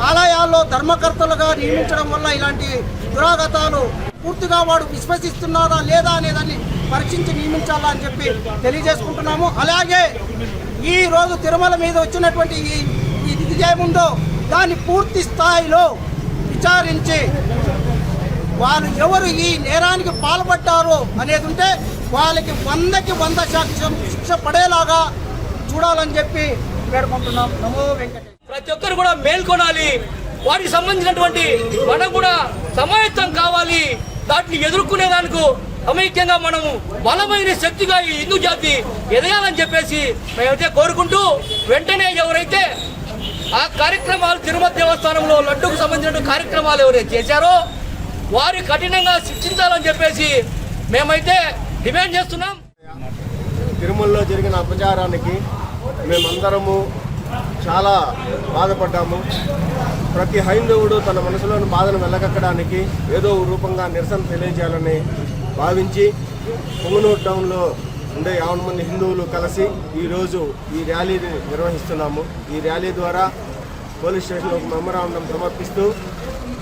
P: ఆలయాల్లో ధర్మకర్తలుగా నియమించడం వల్ల ఇలాంటి దురాగతాలు పూర్తిగా వాడు విశ్వసిస్తున్నారా లేదా అనేదాన్ని పరీక్షించి నియమించాలా అని చెప్పి తెలియజేసుకుంటున్నాము. అలాగే ఈ రోజు తిరుమల మీద వచ్చినటువంటి ఈ విజయముందో దాన్ని పూర్తి స్థాయిలో విచారించి వాళ్ళు ఎవరు ఈ నేరానికి పాల్పడ్డారో అనేది ఉంటే వాళ్ళకి 100కి 100% శిక్ష పడేలాగా చూడాలని చెప్పి వేడుకుంటున్నాం. నమో వెంకటేశ్వర.
Q: ప్రతి ఒక్కరు కూడా మేల్కొనాలి, వాటికి సంబంధించినటువంటి మనం కూడా సమాయత్తం కావాలి. దాటిని ఎదుర్కొనేదానికి సమైక్యంగా మనము బలమైన శక్తిగా ఈ హిందూ జాతి ఎదగాలని చెప్పేసి మేమైతే కోరుకుంటూ వెంటనే ఎవరైతే ఆ కార్యక్రమాలు తిరుమల దేవస్థానంలో లడ్డూకు సంబంధించిన కార్యక్రమాలు ఎవరైతే చేశారో వారి కఠినంగా శిక్షించాలని చెప్పేసి మేమైతే డిమాండ్ చేస్తున్నాం.
R: తిరుమలలో జరిగిన అపచారానికి మేమందరము చాలా బాధపడ్డాము. ప్రతి హైందవుడు తన మనసులోని బాధను వెళ్ళగక్కడానికి ఏదో రూపంగా నిరసన తెలియజేయాలని భావించి పొంగనూరు టౌన్లో ఉండే 50 మంది హిందువులు కలిసి ఈరోజు ఈ ర్యాలీని నిర్వహిస్తున్నాము. ఈ ర్యాలీ ద్వారా పోలీస్ స్టేషన్లో ఒక మెమరాండం సమర్పిస్తూ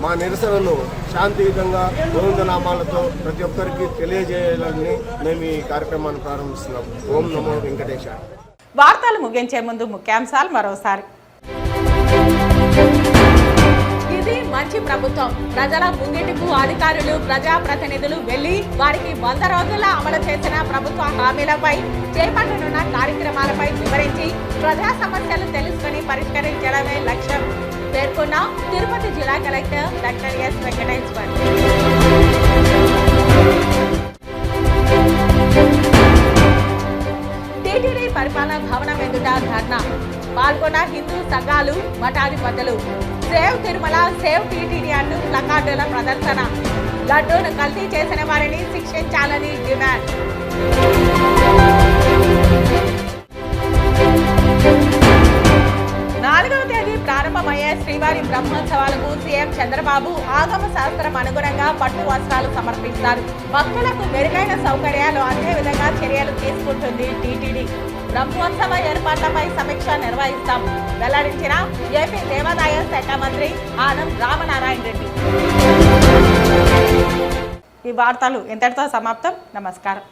R: మా నిరసనను శాంతియుతంగా గోవిందనామాలతో ప్రతి ఒక్కరికి తెలియజేయాలని మేము ఈ కార్యక్రమాన్ని ప్రారంభిస్తున్నాం. ఓం నమో వెంకటేశ.
A: వార్తలు ముగించే ముందు ముఖ్యాంశాలు మరోసారి. ఇది మంచి ప్రభుత్వం. ప్రజల ముంగిటికు అధికారులు ప్రజాప్రతినిధులు వెళ్లి వారికి 100 రోజుల్లో అమలు చేసిన ప్రభుత్వ హామీలపై చేపట్టనున్న కార్యక్రమాలపై వివరించి ప్రజా సమస్యలు తెలుసుకుని పరిష్కరించడమే లక్ష్యం పేర్కొన్న తిరుపతి జిల్లా collector doctor yes Venkateshwar. TTD పరిపాలనా భవనం ఎదుట ధర్నా పాల్గొన్న హిందూ సంఘాలు మఠాధిపతులు. సేవ్ తిరుమల సేవ్ టీటీడీ అంటూ ప్లకార్డుల ప్రదర్శన. లడ్డూను కల్తీ చేసిన వారిని శిక్షించాలని డిమాండ్. 4వ తేదీ ప్రారంభమయ్యే శ్రీవారి బ్రహ్మోత్సవాలకు సీఎం చంద్రబాబు ఆగమ శాస్త్రం అనుగుణంగా పట్టు వస్త్రాలు సమర్పిస్తారు. భక్తులకు మెరుగైన సౌకర్యాలు అందే విధంగా చర్యలు తీసుకుంటుంది టీటీడీ. బ్రహ్మోత్సవ ఏర్పాట్లపై సమీక్ష నిర్వహిస్తాం వెల్లడించిన ఏపీ దేవాదాయ శాఖ మంత్రి ఆనం రామనారాయణ రెడ్డి. ఈ వార్తలు ఇంతటితో సమాప్తం. నమస్కారం.